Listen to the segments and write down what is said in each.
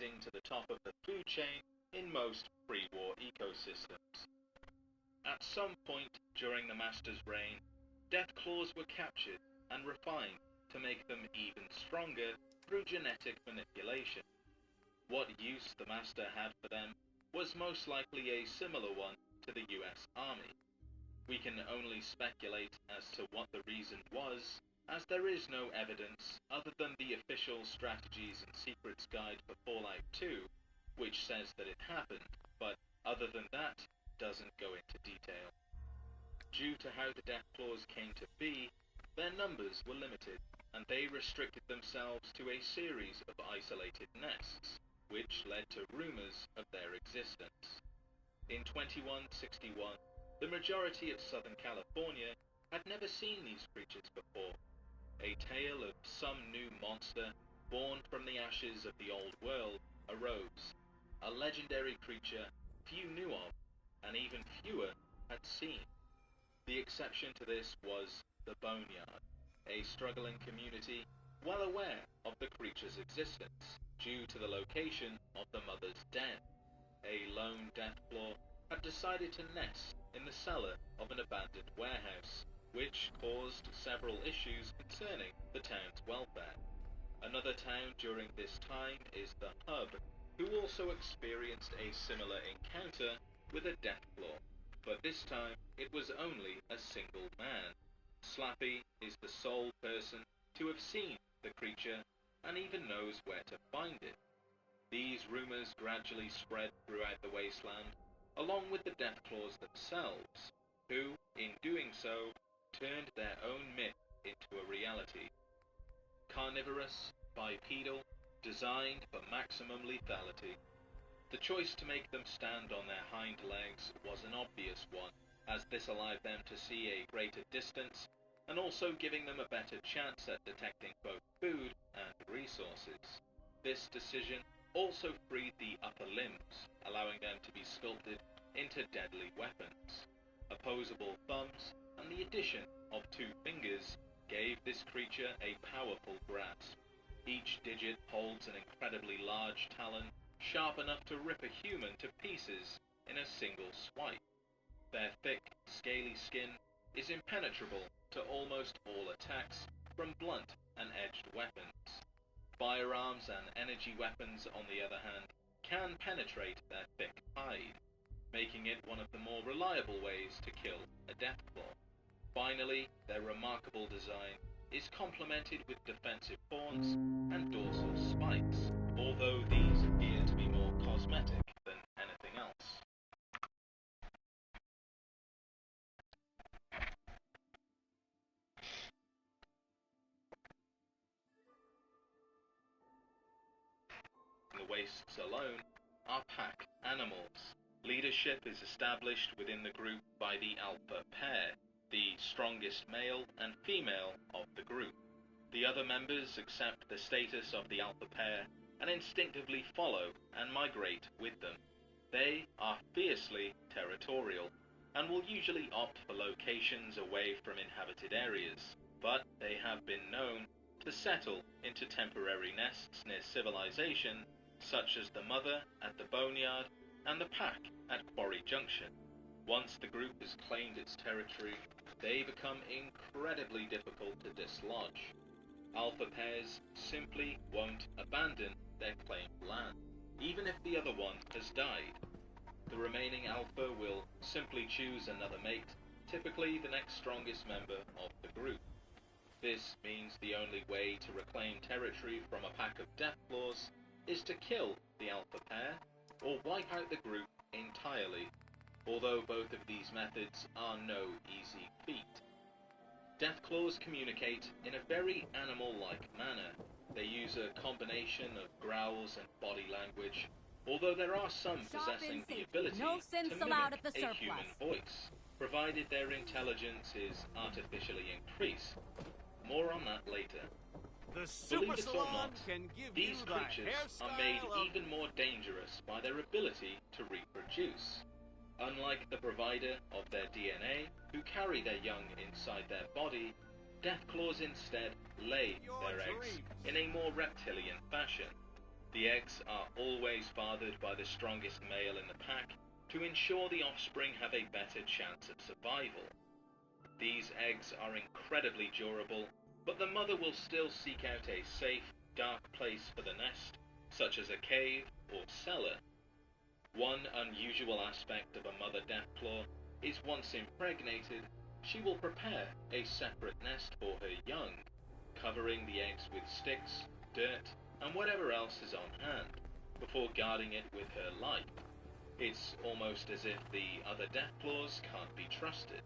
rising to the top of the food chain in most pre-war ecosystems. At some point during the Master's reign, Deathclaws were captured and refined to make them even stronger through genetic manipulation. What use the Master had for them was most likely a similar one to the US Army. We can only speculate as to what the reason was, as there is no evidence other than the official Strategies and Secrets Guide for Fallout 2, which says that it happened, but other than that, doesn't go into detail. Due to how the Deathclaws came to be, their numbers were limited, and they restricted themselves to a series of isolated nests, which led to rumors of their existence. In 2161, the majority of Southern California had never seen these creatures before. A tale of some new monster, born from the ashes of the old world, arose. A legendary creature few knew of, and even fewer had seen. The exception to this was the Boneyard, a struggling community well aware of the creature's existence, due to the location of the Mother's Den. A lone Deathclaw had decided to nest in the cellar of an abandoned warehouse, which caused several issues concerning the town's welfare. Another town during this time is the Hub, who also experienced a similar encounter with a Deathclaw, but this time it was only a single man. Slappy is the sole person to have seen the creature and even knows where to find it. These rumors gradually spread throughout the wasteland, along with the Deathclaws themselves, who, in doing so, turned their own myth into a reality. Carnivorous, bipedal, designed for maximum lethality. The choice to make them stand on their hind legs was an obvious one, as this allowed them to see a greater distance, and also giving them a better chance at detecting both food and resources. This decision also freed the upper limbs, allowing them to be sculpted into deadly weapons. Opposable thumbs and the addition of 2 fingers gave this creature a powerful grasp. Each digit holds an incredibly large talon, sharp enough to rip a human to pieces in a single swipe. Their thick, scaly skin is impenetrable to almost all attacks from blunt and edged weapons. Firearms and energy weapons, on the other hand, can penetrate their thick hide, making it one of the more reliable ways to kill a Deathclaw. Finally, their remarkable design is complemented with defensive horns and dorsal spikes, although these appear to be more cosmetic than anything else. The wastes alone are pack animals. Leadership is established within the group by the alpha pair, the strongest male and female of the group. The other members accept the status of the alpha pair and instinctively follow and migrate with them. They are fiercely territorial and will usually opt for locations away from inhabited areas, but they have been known to settle into temporary nests near civilization, such as the Mother at the Boneyard and the Pack at Quarry Junction. Once the group has claimed its territory, they become incredibly difficult to dislodge. Alpha pairs simply won't abandon their claimed land, even if the other one has died. The remaining alpha will simply choose another mate, typically the next strongest member of the group. This means the only way to reclaim territory from a pack of Deathclaws is to kill the alpha pair or wipe out the group entirely, although both of these methods are no easy feat. Deathclaws communicate in a very animal-like manner. They use a combination of growls and body language, although there are some possessing the ability to mimic a human voice, provided their intelligence is artificially increased. More on that later. Believe it or not, these creatures are made even more dangerous by their ability to reproduce. Unlike the provider of their DNA, who carry their young inside their body, Deathclaws instead lay their eggs in a more reptilian fashion. The eggs are always fathered by the strongest male in the pack to ensure the offspring have a better chance of survival. These eggs are incredibly durable, but the mother will still seek out a safe, dark place for the nest, such as a cave or cellar. One unusual aspect of a mother deathclaw is once impregnated, she will prepare a separate nest for her young, covering the eggs with sticks, dirt, and whatever else is on hand, before guarding it with her life. It's almost as if the other deathclaws can't be trusted.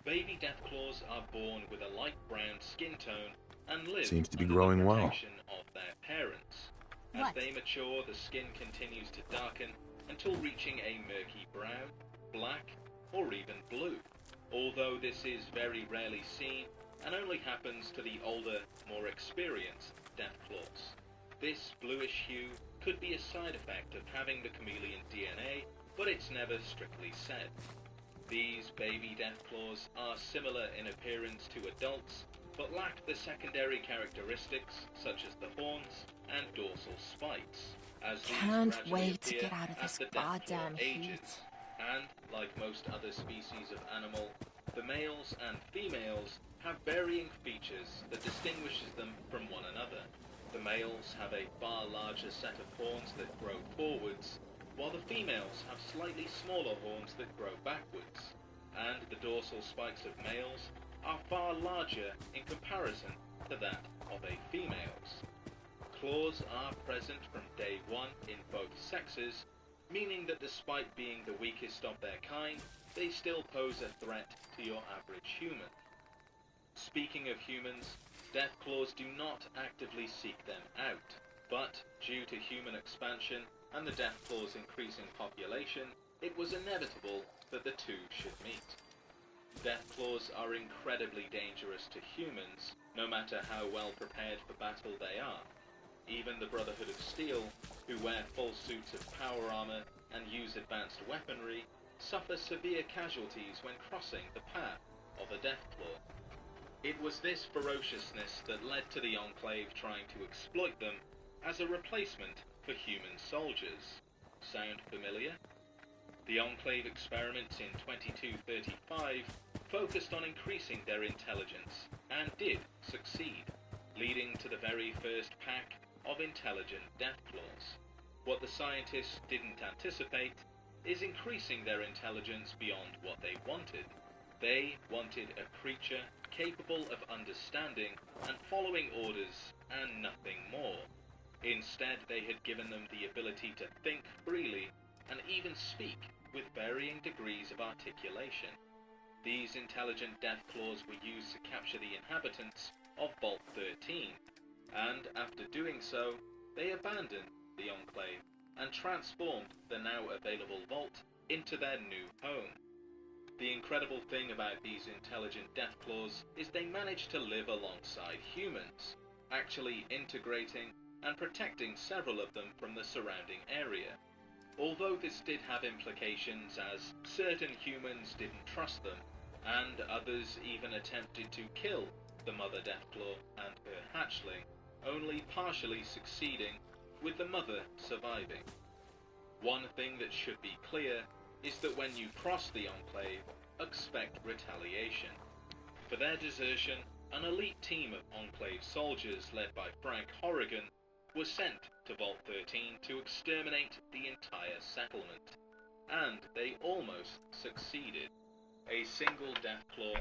Baby deathclaws are born with a light brown skin tone and live Seems to be under growing the well. protection of their parents. As they mature, the skin continues to darken until reaching a murky brown, black, or even blue, although this is very rarely seen and only happens to the older, more experienced deathclaws. This bluish hue could be a side effect of having the chameleon DNA, but it's never strictly said. These baby deathclaws are similar in appearance to adults, but lack the secondary characteristics such as the horns and dorsal spikes, as these gradually appear as the deathclaw ages. And, like most other species of animal, the males and females have varying features that distinguishes them from one another. The males have a far larger set of horns that grow forwards, while the females have slightly smaller horns that grow backwards, and the dorsal spikes of males are far larger in comparison to that of a female's. Claws are present from day one in both sexes, meaning that despite being the weakest of their kind, they still pose a threat to your average human. Speaking of humans, deathclaws do not actively seek them out, but due to human expansion and the deathclaw's increasing population, it was inevitable that the two should meet. Deathclaws are incredibly dangerous to humans, no matter how well prepared for battle they are. Even the Brotherhood of Steel, who wear full suits of power armor and use advanced weaponry, suffer severe casualties when crossing the path of a deathclaw. It was this ferociousness that led to the Enclave trying to exploit them as a replacement for human soldiers. Sound familiar? The Enclave experiments in 2235 focused on increasing their intelligence, and did succeed, leading to the very first pack of intelligent deathclaws. What the scientists didn't anticipate is increasing their intelligence beyond what they wanted. They wanted a creature capable of understanding and following orders, and nothing more. Instead, they had given them the ability to think freely and even speak with varying degrees of articulation. These intelligent deathclaws were used to capture the inhabitants of Vault 13, and after doing so, they abandoned the Enclave and transformed the now available vault into their new home. The incredible thing about these intelligent deathclaws is they manage to live alongside humans, actually integrating and protecting several of them from the surrounding area. Although this did have implications, as certain humans didn't trust them, and others even attempted to kill the mother deathclaw and her hatchling, only partially succeeding, with the mother surviving. One thing that should be clear is that when you cross the Enclave, expect retaliation. For their desertion, an elite team of Enclave soldiers led by Frank Horrigan was sent to Vault 13 to exterminate the entire settlement, and they almost succeeded. A single deathclaw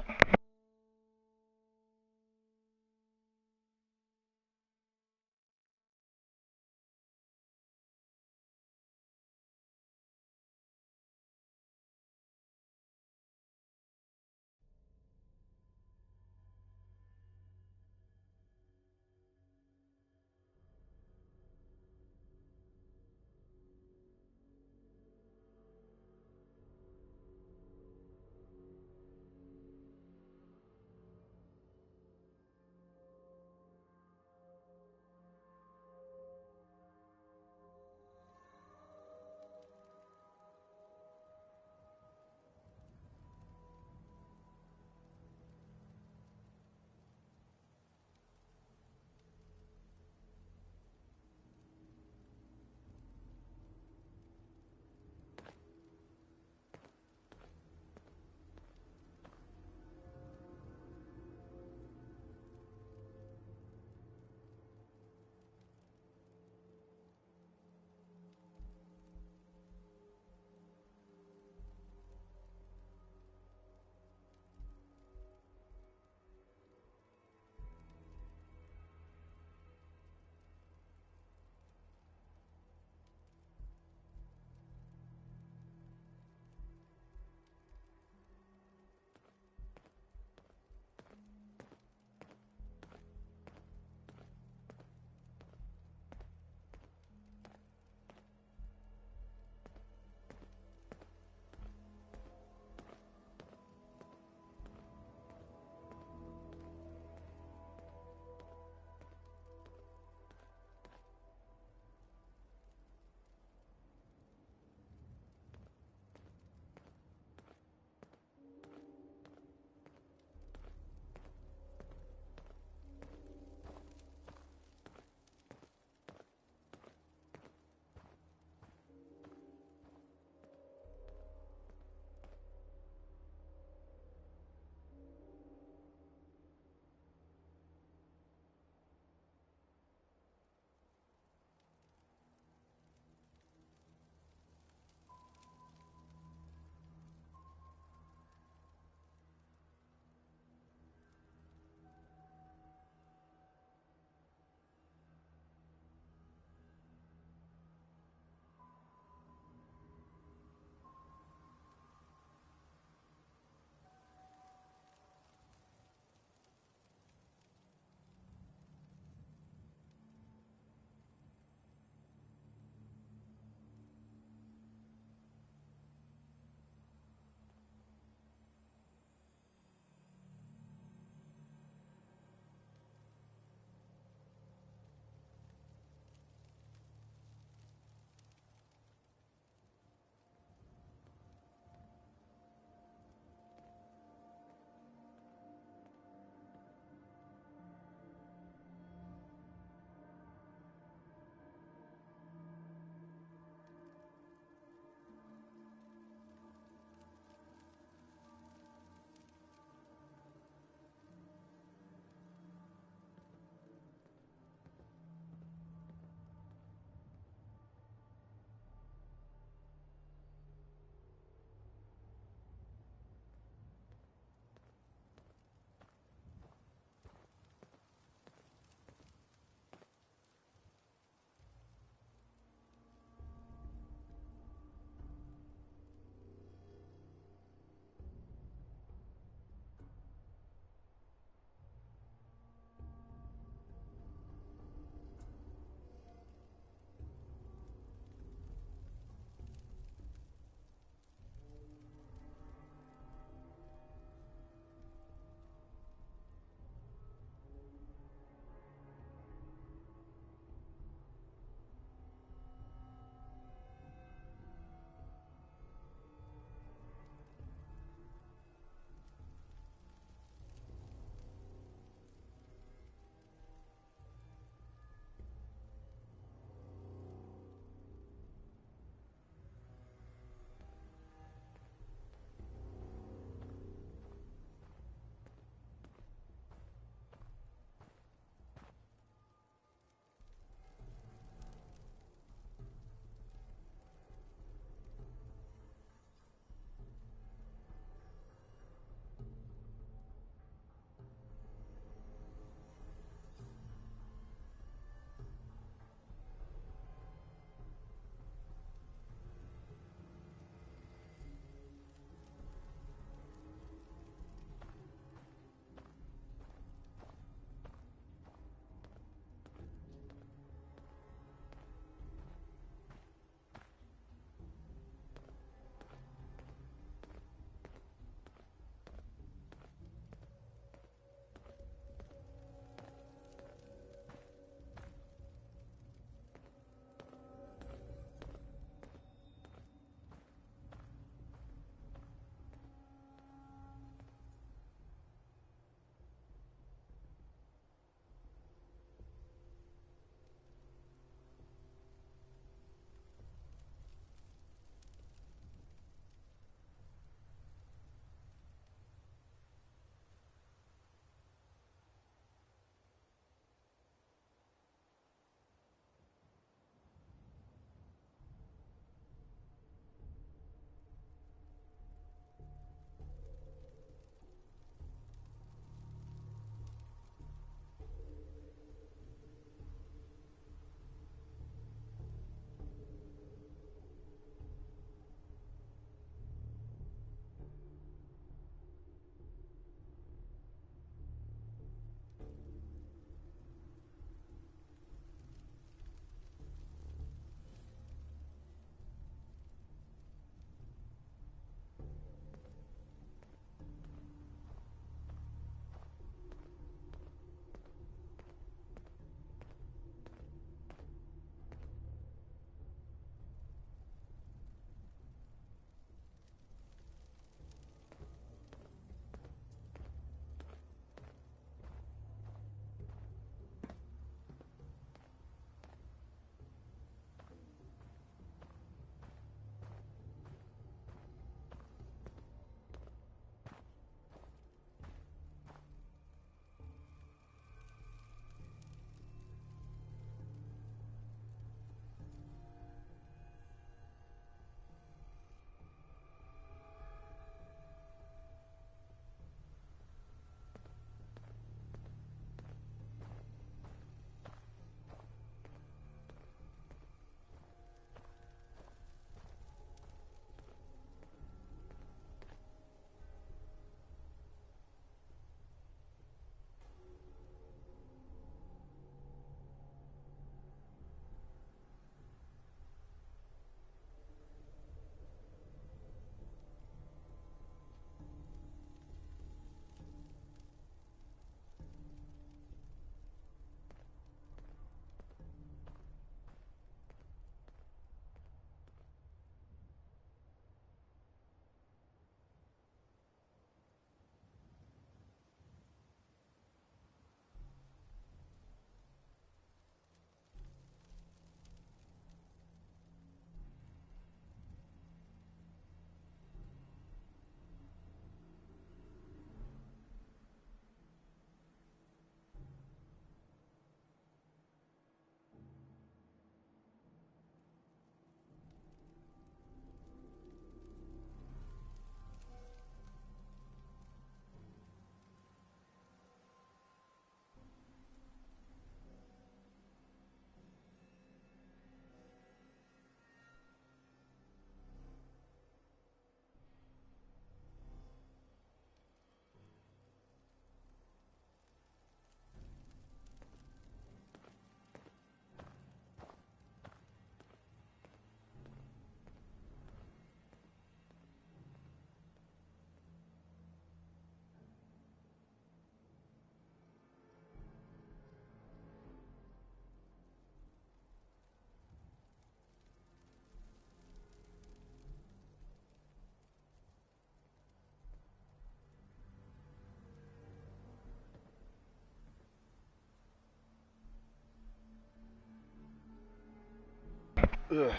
Ugh.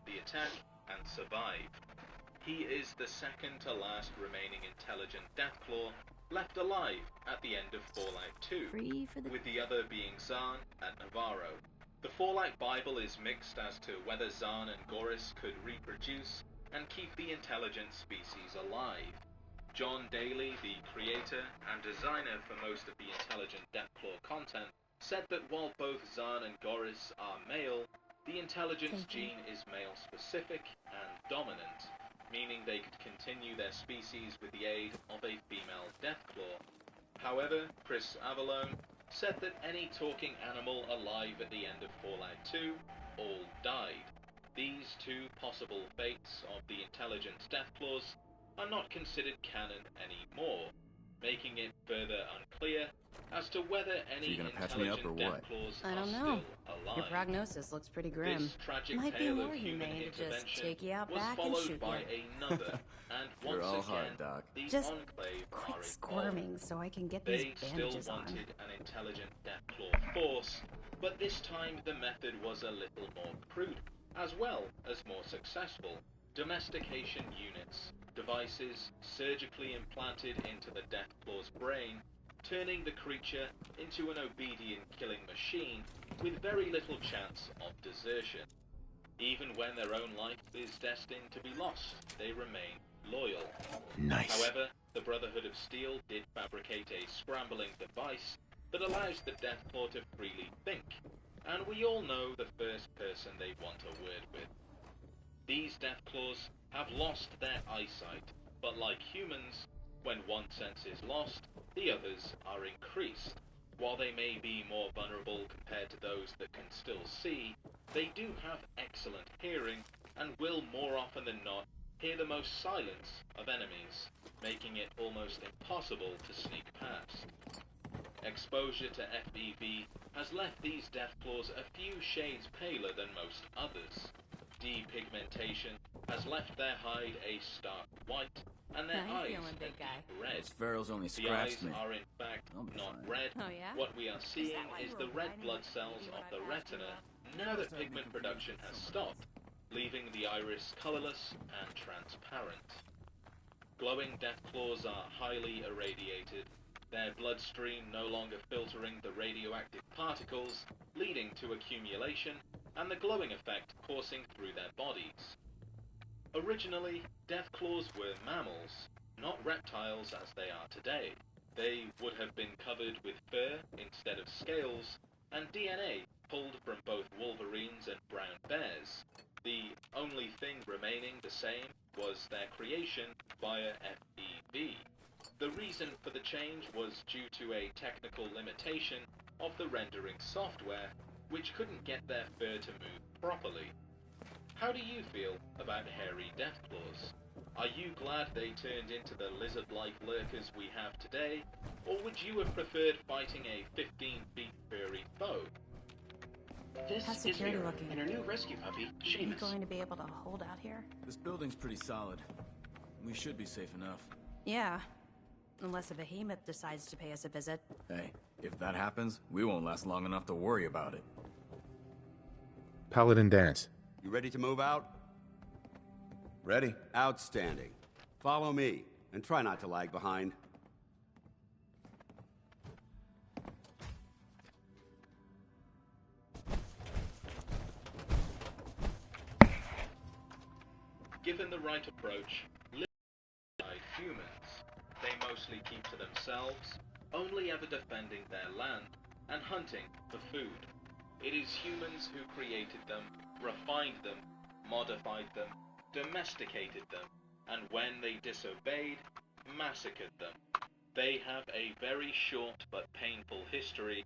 The attack and survive. He is the second to last remaining intelligent Deathclaw left alive at the end of Fallout 2, with the other being Zahn and Navarro. The Fallout Bible is mixed as to whether Zahn and Goris could reproduce and keep the intelligent species alive. John Daly, the creator and designer for most of the intelligent Deathclaw content, said that while both Zahn and Goris are male, the intelligence gene is male-specific and dominant, meaning they could continue their species with the aid of a female Deathclaw. However, Chris Avallone said that any talking animal alive at the end of Fallout 2 all died. These two possible fates of the intelligent Deathclaws are not considered canon anymore, making it further unclear as to whether any intelligent Deathclaws are still alive. Your prognosis looks pretty grim. This tragic Might be tale more of human humane to just intervention take you out was back and followed shoot by you. another, and You're once all again, hard, Doc. the Just Enclave quit are squirming involved. so I can get these They still bandages on. wanted an intelligent Deathclaw force, but this time the method was a little more crude, as well as more successful. Domestication units, devices surgically implanted into the Deathclaw's brain, turning the creature into an obedient killing machine with very little chance of desertion. Even when their own life is destined to be lost, they remain loyal. Nice. However, the Brotherhood of Steel did fabricate a scrambling device that allows the Deathclaw to freely think, and we all know the first person they want a word with. These Deathclaws have lost their eyesight, but like humans, when one sense is lost, the others are increased. While they may be more vulnerable compared to those that can still see, they do have excellent hearing and will more often than not hear the most silence of enemies, making it almost impossible to sneak past. Exposure to FEV has left these Deathclaws a few shades paler than most others. Depigmentation has left their hide a stark white, and their eyes a deep red. Those ferals only The eyes scratched me. are in fact I'll be not fine. red. Oh, yeah? What we are seeing that why is you the were red whining blood about cells you of when the I passed you retina up? now that pigment production has stopped, leaving the iris colorless and transparent. Glowing Deathclaws are highly irradiated, their bloodstream no longer filtering the radioactive particles, leading to accumulation, and the glowing effect coursing through their bodies. Originally, Deathclaws were mammals, not reptiles as they are today. They would have been covered with fur instead of scales, and DNA pulled from both wolverines and brown bears. The only thing remaining the same was their creation via FEV. The reason for the change was due to a technical limitation of the rendering software, which couldn't get their fur to move properly. How do you feel about hairy Deathclaws? Are you glad they turned into the lizard-like lurkers we have today, or would you have preferred fighting a 15-feet furry foe? How's This is security Mira, looking? and her new rescue puppy, You Seamus. going to be able to hold out here? This building's pretty solid. We should be safe enough. Yeah. Unless a behemoth decides to pay us a visit. Hey, if that happens, we won't last long enough to worry about it. Paladin dance. You ready to move out? Ready? Outstanding. Follow me, and try not to lag behind. Given the right approach, lizard-like humans, they mostly keep to themselves, only ever defending their land and hunting for food. It is humans who created them, refined them, modified them, domesticated them, and when they disobeyed, massacred them. They have a very short but painful history.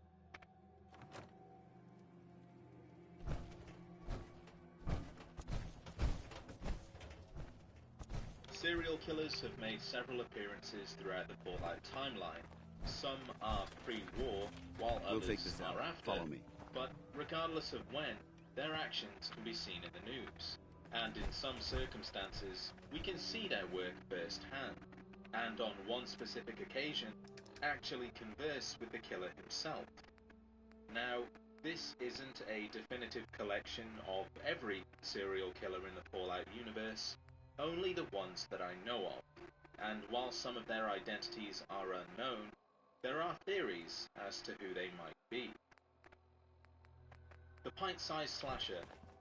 Serial killers have made several appearances throughout the Fallout timeline. Some are pre-war, while We'll others take this out. are after. Follow me. But regardless of when, their actions can be seen in the news. And in some circumstances, we can see their work firsthand. And on one specific occasion, actually converse with the killer himself. Now, This isn't a definitive collection of every serial killer in the Fallout universe, only the ones that I know of, and while some of their identities are unknown, there are theories as to who they might be. The pint-sized slasher,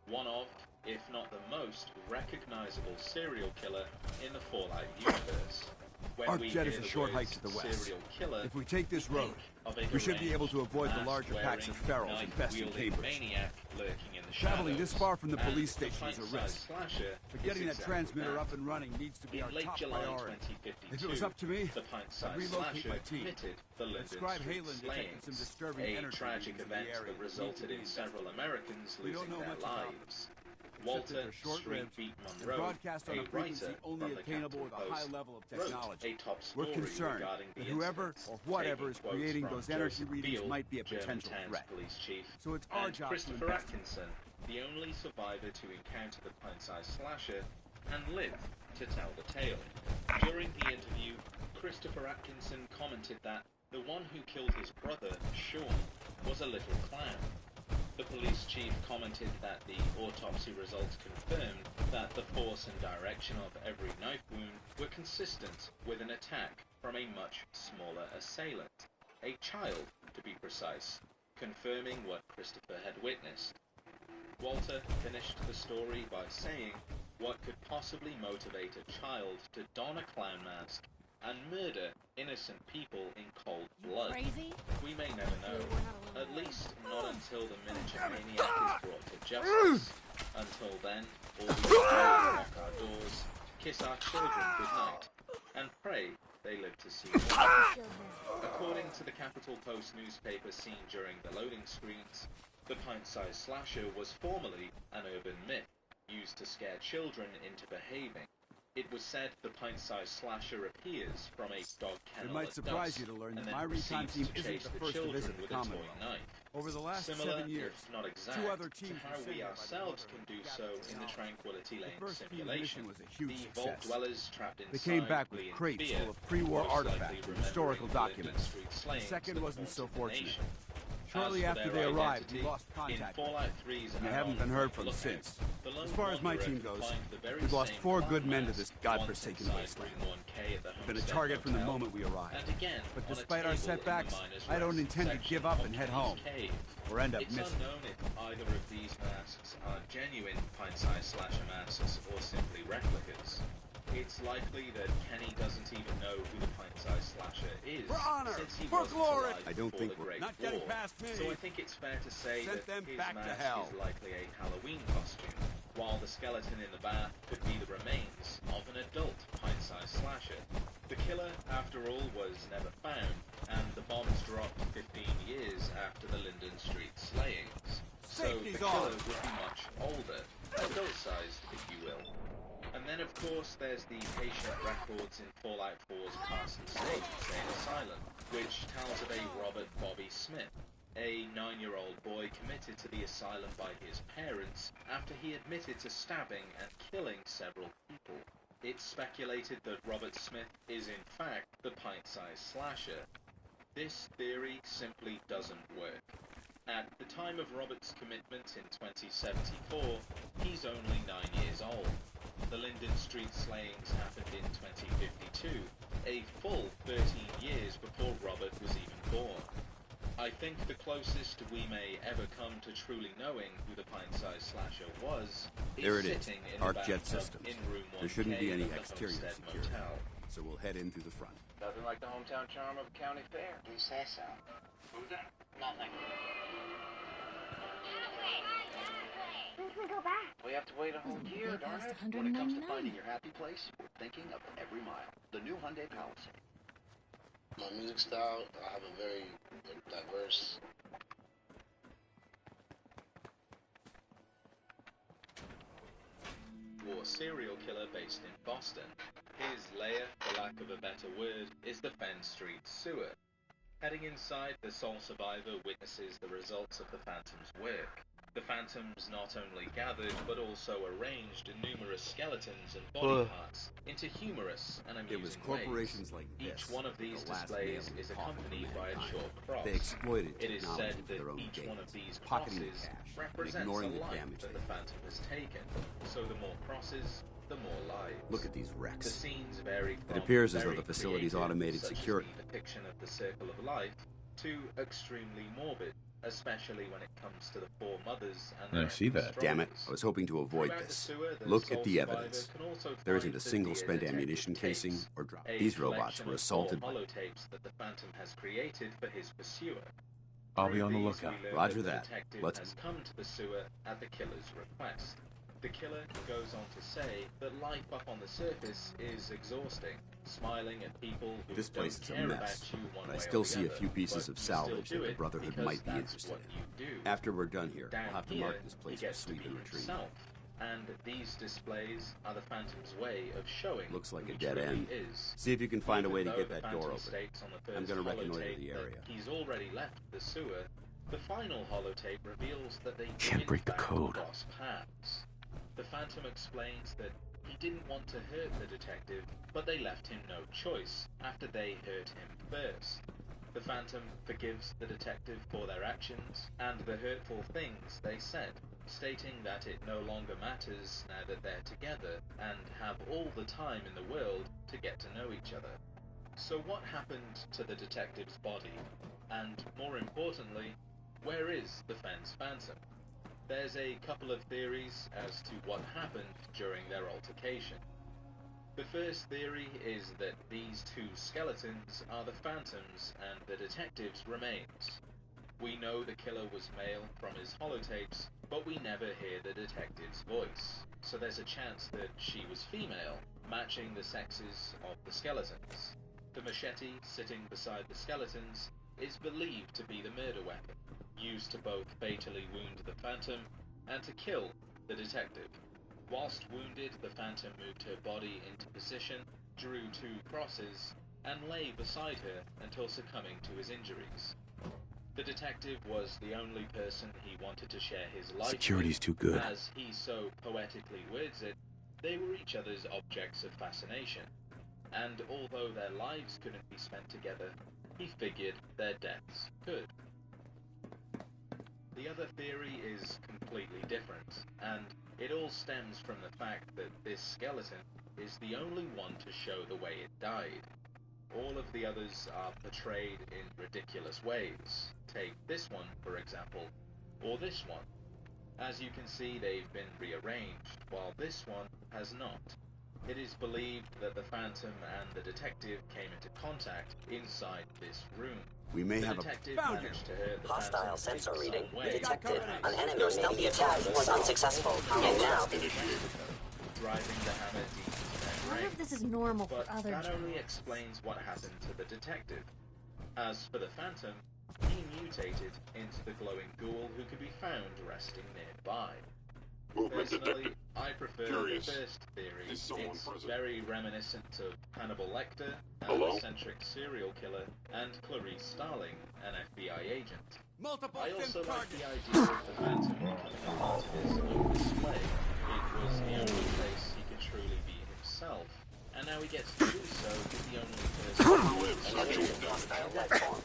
one of, if not the most, recognizable serial killer in the Fallout universe. When we Arcjet hear is a the short hike words to the west. serial killer, If we take this we road, think of a we should be able to deranged, avoid the larger packs of mask-wearing, ferals infesting knife-wielding Cambridge. maniac lurking in the Traveling this shadows. far from the And police the station is a pint-sized risk. slasher But is getting that exactly transmitter that. up and running needs to be In our late top July priority. 2052, If it was up to me, the pint-sized I'd relocate slasher my team. committed the Linden Scribe Street Halen detected some slayings, disturbing a energy tragic readings in the event area that that resulted need in to be several Americans We don't losing know their much about lives. Except Walter that they're Street short-lived Beat and Monroe, broadcast on a a frequency writer only from the attainable with Capital a high Post, level of wrote technology. a top We're story concerned regarding the that whoever incident, or whatever is taking quotes creating from those energy Joseph readings Beale, might be a German potential Tanks threat. Police Chief, So it's our and job to Christopher investigate. Atkinson, the only survivor to encounter the pint-sized slasher and live to tell the tale. During the interview, Christopher Atkinson commented that the one who killed his brother, Sean, was a little clown. The police chief commented that the autopsy results confirmed that the force and direction of every knife wound were consistent with an attack from a much smaller assailant, a child to be precise, confirming what Christopher had witnessed. Walter finished the story by saying, what could possibly motivate a child to don a clown mask and murder innocent people in cold blood? Crazy? We may never know. At least not until the miniature maniac is brought to justice. Until then, all we can do is lock our doors, kiss our children goodnight, and pray they live to see more. According to the Capital Post newspaper seen during the loading screens, the pint-sized slasher was formerly an urban myth, used to scare children into behaving. It was said the pint-sized slasher appears from a dog kennel It might at surprise dusk, you to learn and that then my recon proceeds team to isn't chase the the first to children visit the with a toy Commonwealth. knife. Over the last Similar, 7 years, if not exact, two other to teams how were sent we here by the ourselves can Brotherhood do of so Captain in the Salad. Tranquility Lane The first team's simulation. mission was a huge The vault success. dwellers trapped inside They came back with fleeing crates fear, full of pre-war most likely artifacts and remembering historical the Linden documents. Street The slayings second that wasn't so haunted the fortunate. nation. Shortly As for after their they arrived, we identity, lost contact in with them. Fallout 3's And they haven't been heard from Lookout, since. the lone As far as my wanderer team can goes, find the very we've lost same 4 good clown men to mask this once godforsaken inside wasteland. Room 1K at the Been a Homestead target from the Hotel, moment we arrived. and again But on a despite our table in the setbacks, Miners' I don't Rest intend to section give up of and head Kenny's home, Cave. or end up It's missing. unknown if either of these masks are genuine pint-sized slasher masks or simply replicas. It's likely that Kenny doesn't even know who the pint-sized slasher is, For honor! since he For wasn't glory! alive I don't before think the we're Great not getting War. past me. So I think it's fair to say Sent that them his back to mask hell. is likely a Halloween costume, while the skeleton in the bath could be the remains of an adult pint-sized slasher. The killer, after all, was never found, and the bombs dropped 15 years after the Linden Street slayings. So the Safety's killer on. would be much older, adult-sized, if you will. And then, of course, there's the patient records in Fallout 4's Parsons State Insane Asylum, which tells of a Robert Bobby Smith, a 9-year-old boy committed to the asylum by his parents after he admitted to stabbing and killing several people. It's speculated that Robert Smith is in fact the pint-sized slasher. This theory simply doesn't work. At the time of Robert's commitment in 2074, he's only 9 years old. The Linden Street slayings happened in 2052, a full 13 years before Robert was even born. I think the closest we may ever come to truly knowing who the pint-sized slasher was There it is, sitting in the Arcjet bathtub Systems. in room 1K There shouldn't be any of the exterior Homestead security. Motel. So we'll head in through the front. Nothing like the hometown charm of a county fair. You say so. Who's that? Nothing. When can we go back? We have to wait a whole year, darn it. When it comes to $199. finding your happy place, we're thinking of every mile. The new Hyundai Palisade. My music style, I have a very diverse. War serial killer based in Boston. His lair, for lack of a better word, is the Fenn Street sewer. Heading inside, the sole survivor witnesses the results of the Phantom's work. The Phantoms not only gathered, but also arranged numerous skeletons and body parts into humorous and amusing It was corporations ways. like this. Each one of these the last displays nail in is the coffin accompanied of by a mankind. short cross. They exploited It is technology said for that their own each gain, one of these pocketing crosses the cash, and represents ignoring a the life damage that they the Phantom has taken. So the more crosses, the more lives. Look at these The wrecks. scenes vary from It appears as though very the facility's creative, automated such as security. the depiction of the circle of life, to extremely morbid, especially when it comes to the four mothers and I see that. Damn it, I was hoping to avoid Throughout the this. sewer, the Look sole at the survivor evidence. can also There find isn't a the single dear spent detective ammunition casing tapes, or drop. a These robots collection were of assaulted four by... holotapes that the Phantom has created for his pursuer. I'll be on the Through lookout. these, we learn Roger the that. detective Let's... has come to the sewer at the killer's request. The killer goes on to say that life up on the surface is exhausting, smiling at people who This place is don't a care mess, about you one but way I still or see the a other, few pieces but of you still salvage do that the it Brotherhood because might be that's interested what in. you do. After we're done here, Down we'll have to here, mark this he place for gets to sweep be and retrieve. himself, and these displays are the Phantom's way of showing Looks like who a dead he truly end. is. See if you can find a way to Even get though that the door Phantom open. states on the I'm first gonna reconnoiter holotape the that area. he's already left the sewer. The final holotape reveals that they Can't did break the in fact code. cross paths. The Phantom explains that he didn't want to hurt the detective, but they left him no choice after they hurt him first. The Phantom forgives the detective for their actions and the hurtful things they said, stating that it no longer matters now that they're together and have all the time in the world to get to know each other. So what happened to the detective's body? And more importantly, where is the Fenn's Phantom? There's a couple of theories as to what happened during their altercation. The first theory is that these two skeletons are the Phantom's and the detective's remains. We know the killer was male from his holotapes, but we never hear the detective's voice, so there's a chance that she was female, matching the sexes of the skeletons. The machete sitting beside the skeletons is believed to be the murder weapon, used to both fatally wound the Phantom and to kill the detective. Whilst wounded, the Phantom moved her body into position, drew two crosses, and lay beside her until succumbing to his injuries. The detective was the only person he wanted to share his life Security's with. too good. As he so poetically words it, they were each other's objects of fascination, and although their lives couldn't be spent together, he figured their deaths could. The other theory is completely different, and it all stems from the fact that this skeleton is the only one to show the way it died. All of the others are portrayed in ridiculous ways. Take this one, for example, or this one. As you can see, they've been rearranged, while this one has not. It is believed that the Phantom and the detective came into contact inside this room. We may The have detective Found managed you. to hurt the Hostile Phantom sensor in reading some way. detected. An Enemy stealthy attack was unsuccessful. And now, Driving the hammer deep into their I wonder brain. if this is normal But for other that only jobs. explains what happened to the detective. As for the Phantom, he mutated into the glowing ghoul who could be found resting nearby. Personally, I prefer the first theory. It's very reminiscent of Hannibal Lecter, an eccentric serial killer, and Clarice Starling, an FBI agent. I also like the idea of the Phantom becoming a part of his own display. It was the only place he could truly be himself, and now he gets to do so with the only person hostile life form.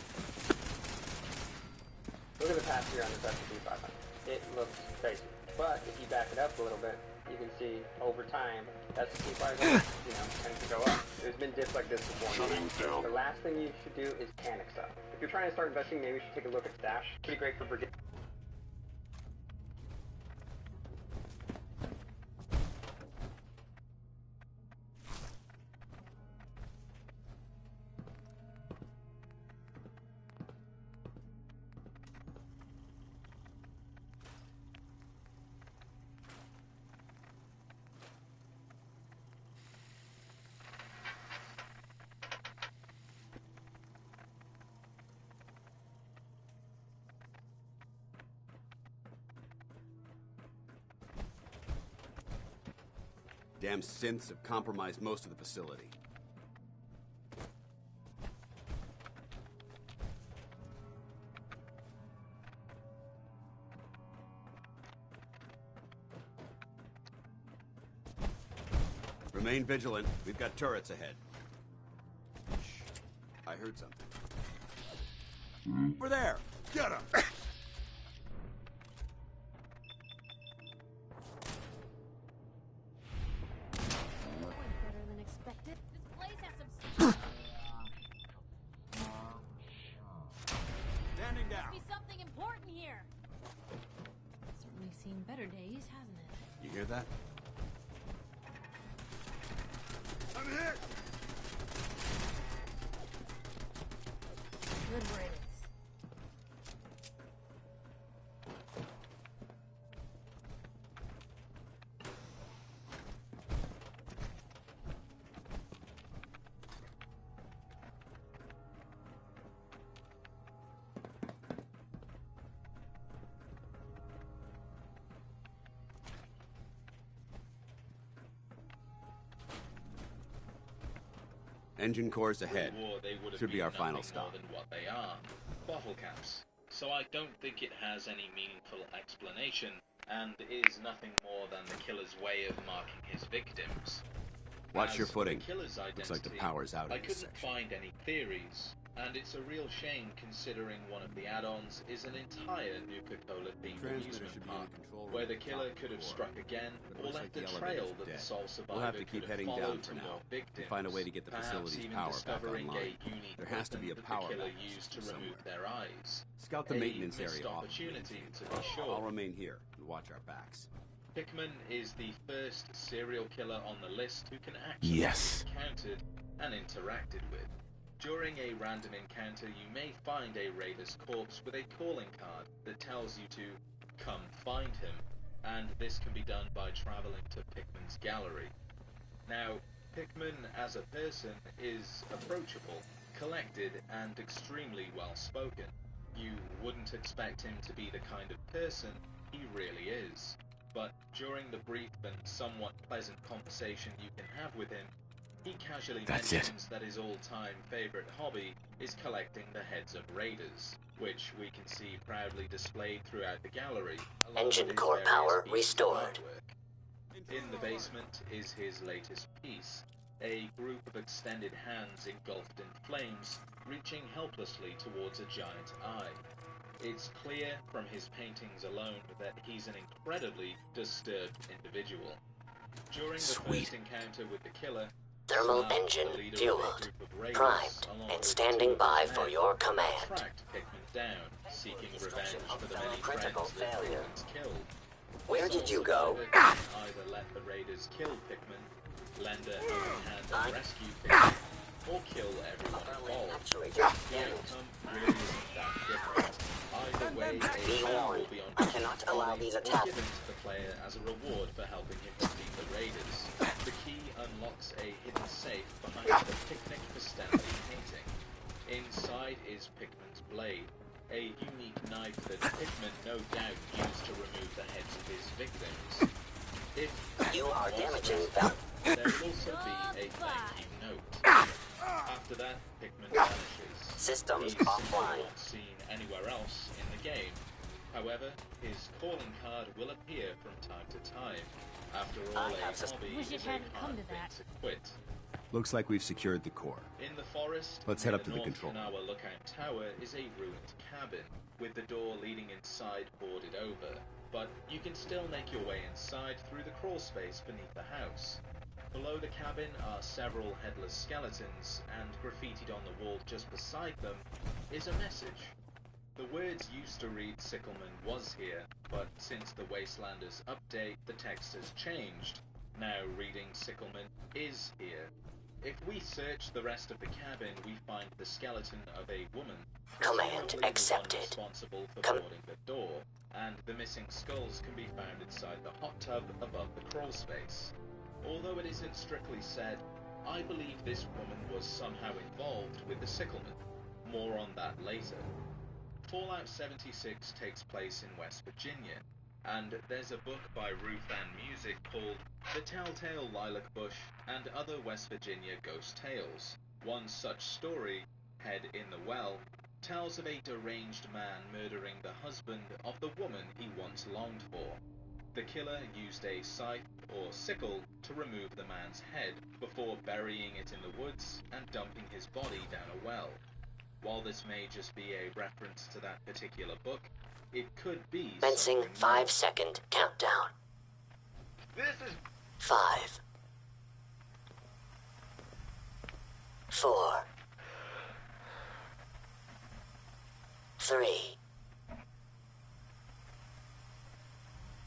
Look at the path here on the SCP-500. It looks crazy. But if you back it up a little bit, you can see over time that SCP-500, tends to go up. There's been dips like this before. The last thing you should do is panic stuff. If you're trying to start investing, maybe you should take a look at Stash. Pretty great for brigade. Damn synths have compromised most of the facility. Remain vigilant. We've got turrets ahead. Shh. I heard something. Over there! Get him! Better than expected. This place has some Standing down. Must be something important here. Certainly seen better days, hasn't it? You hear that? I'm hit! Good riddance. Engine cores ahead. War, they would have Should be been our final nothing stop. more than what they are. Bottle caps. So I don't think it has any meaningful explanation, and is nothing more than the killer's way of marking his victims. Watch As your for the footing. killer's Looks like the identity, power's out I in this couldn't section. find any theories, and it's a real shame considering one of the add-ons is an entire Nuka-Cola themed Transmitter amusement should be in park, the control room where at the the killer top of could the have floor. struck again, But it or looks left like the a elevator's trail that dead. the sole survivor We'll have to could keep heading followed down to for now. more victims, Find a way to get the perhaps facility's even power back discovering online. a unique There has to be a weapon power that the killer mechanism used to somewhere. remove their eyes. Scout the A maintenance missed area off. opportunity, to be I'll sure. remain here and watch our backs. Pickman is the first serial killer on the list who can actually be encountered and interacted with. During a random encounter, you may find a raider's corpse with a calling card that tells you to come find him, and this can be done by traveling to Pickman's gallery. Now, Pickman as a person is approachable, collected, and extremely well spoken. You wouldn't expect him to be the kind of person he really is. But during the brief and somewhat pleasant conversation you can have with him, he casually mentions that his all-time favorite hobby is collecting the heads of raiders, which we can see proudly displayed throughout the gallery. along Engine with his core various power pieces of restored. artwork. In the basement is his latest piece, a group of extended hands engulfed in flames, reaching helplessly towards a giant eye. It's clear from his paintings alone that he's an incredibly disturbed individual. During the first encounter with the killer, Thermal Sal, engine the leader of a fueled, group of raiders, primed, along and with standing two of by his for men, your command. tracked Pickman down, seeking revenge Destruction of for the thermal many critical friends that failure. Pickman's killed. Where The did you sole go? survivor can either let the raiders kill Pickman, lend a helping hand and rescue Pickman, or kill everyone involved. Actuator The damaged. outcome really isn't that different. Either way, Be a fan warned, will be on I cannot allow these or attacks. given to the player as a reward for helping him defeat the raiders. The key unlocks a hidden safe behind the Picnic Festivity painting. Inside is Pickman's blade, a unique knife that Pickman no doubt used to remove the heads of his victims. If You are was damaging rescued, them. there will also be a thank you note. After that, Pickman vanishes. Systems He's offline. not seen anywhere else in the game. However, his calling card will appear from time to time. After all, I a have hobby Wish it is a hadn't come hard to thing that. to quit. Looks like we've secured the core. In the forest, Let's near head up to the North control room. Kanawha Lookout Tower is a ruined cabin, with the door leading inside boarded over. But you can still make your way inside through the crawl space beneath the house. Below the cabin are several headless skeletons, and graffitied on the wall just beside them is a message. The words used to read Sickleman was here, but since the Wastelanders update, the text has changed, now reading Sickleman is here. If we search the rest of the cabin, we find the skeleton of a woman, Command presumably the one accepted. responsible for Com- boarding the door, and the missing skulls can be found inside the hot tub above the crawl space. Although it isn't strictly said, I believe this woman was somehow involved with the Sickleman. More on that later. Fallout 76 takes place in West Virginia, and there's a book by Ruth Ann Music called The Telltale Lilac Bush and Other West Virginia Ghost Tales. One such story, Head in the Well, tells of a deranged man murdering the husband of the woman he once longed for. The killer used a scythe or sickle to remove the man's head before burying it in the woods and dumping his body down a well. While this may just be a reference to that particular book, it could be Commencing something more. 5-second countdown. This is 5, 4, 3,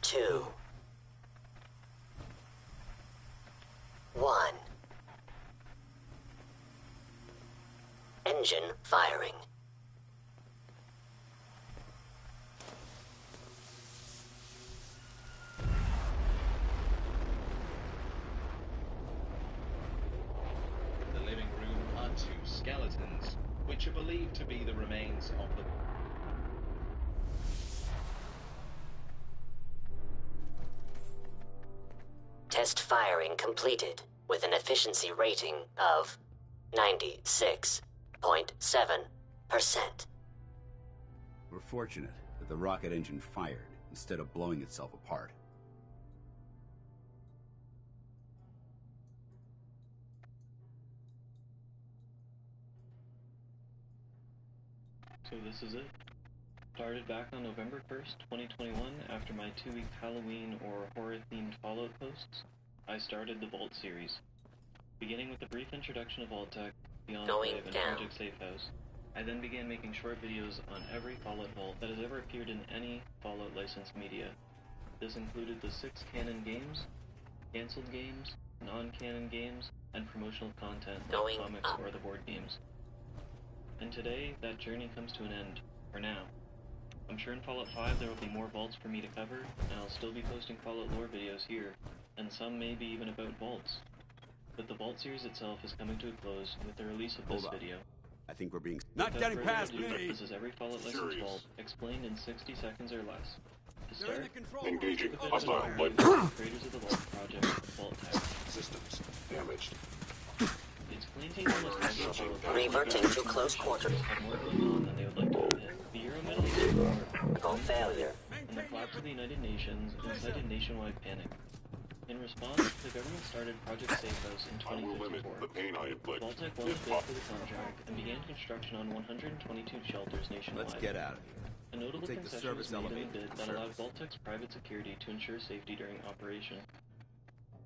2, 1. Engine firing. In the living room are two skeletons, which are believed to be the remains of the... Test firing completed with an efficiency rating of 96.7%. We're fortunate that the rocket engine fired instead of blowing itself apart. So this is it. Started back on November 1st, 2021, after my 2-week Halloween or horror-themed Fallout posts, I started the Vault series. Beginning with a brief introduction of Vault-Tec, the Enclave, and Project Safe House, I then began making short videos on every Fallout Vault that has ever appeared in any Fallout licensed media. This included the 6 canon games, cancelled games, non-canon games, and promotional content like comics or the board games. And today, that journey comes to an end, for now. I'm sure in Fallout 5 there will be more vaults for me to cover, and I'll still be posting Fallout lore videos here, and some may be even about vaults. But the Vault series itself is coming to a close with the release of this video. I think we're being... Not getting past me! This is every Fallout licensed vault, explained in 60 seconds or less. To start, engaging the hostile light creators of the Vault project, Vault-Tec. systems damaged. It's clean almost Reverting to close quarters. have more going on than they would like to admit. The Euro-Middle East War, Go failure. and the collapse of the United Nations incited nationwide panic. In response, the government started Project Safe House in I will limit 2054. the pain I inflict. Vault-Tec won the bid for the contract and began construction on 122 shelters nationwide. Let's get out of here. A notable We'll take the concession was service made in elevator the bid to that allowed service. Vault-Tec's private security to ensure safety during operation.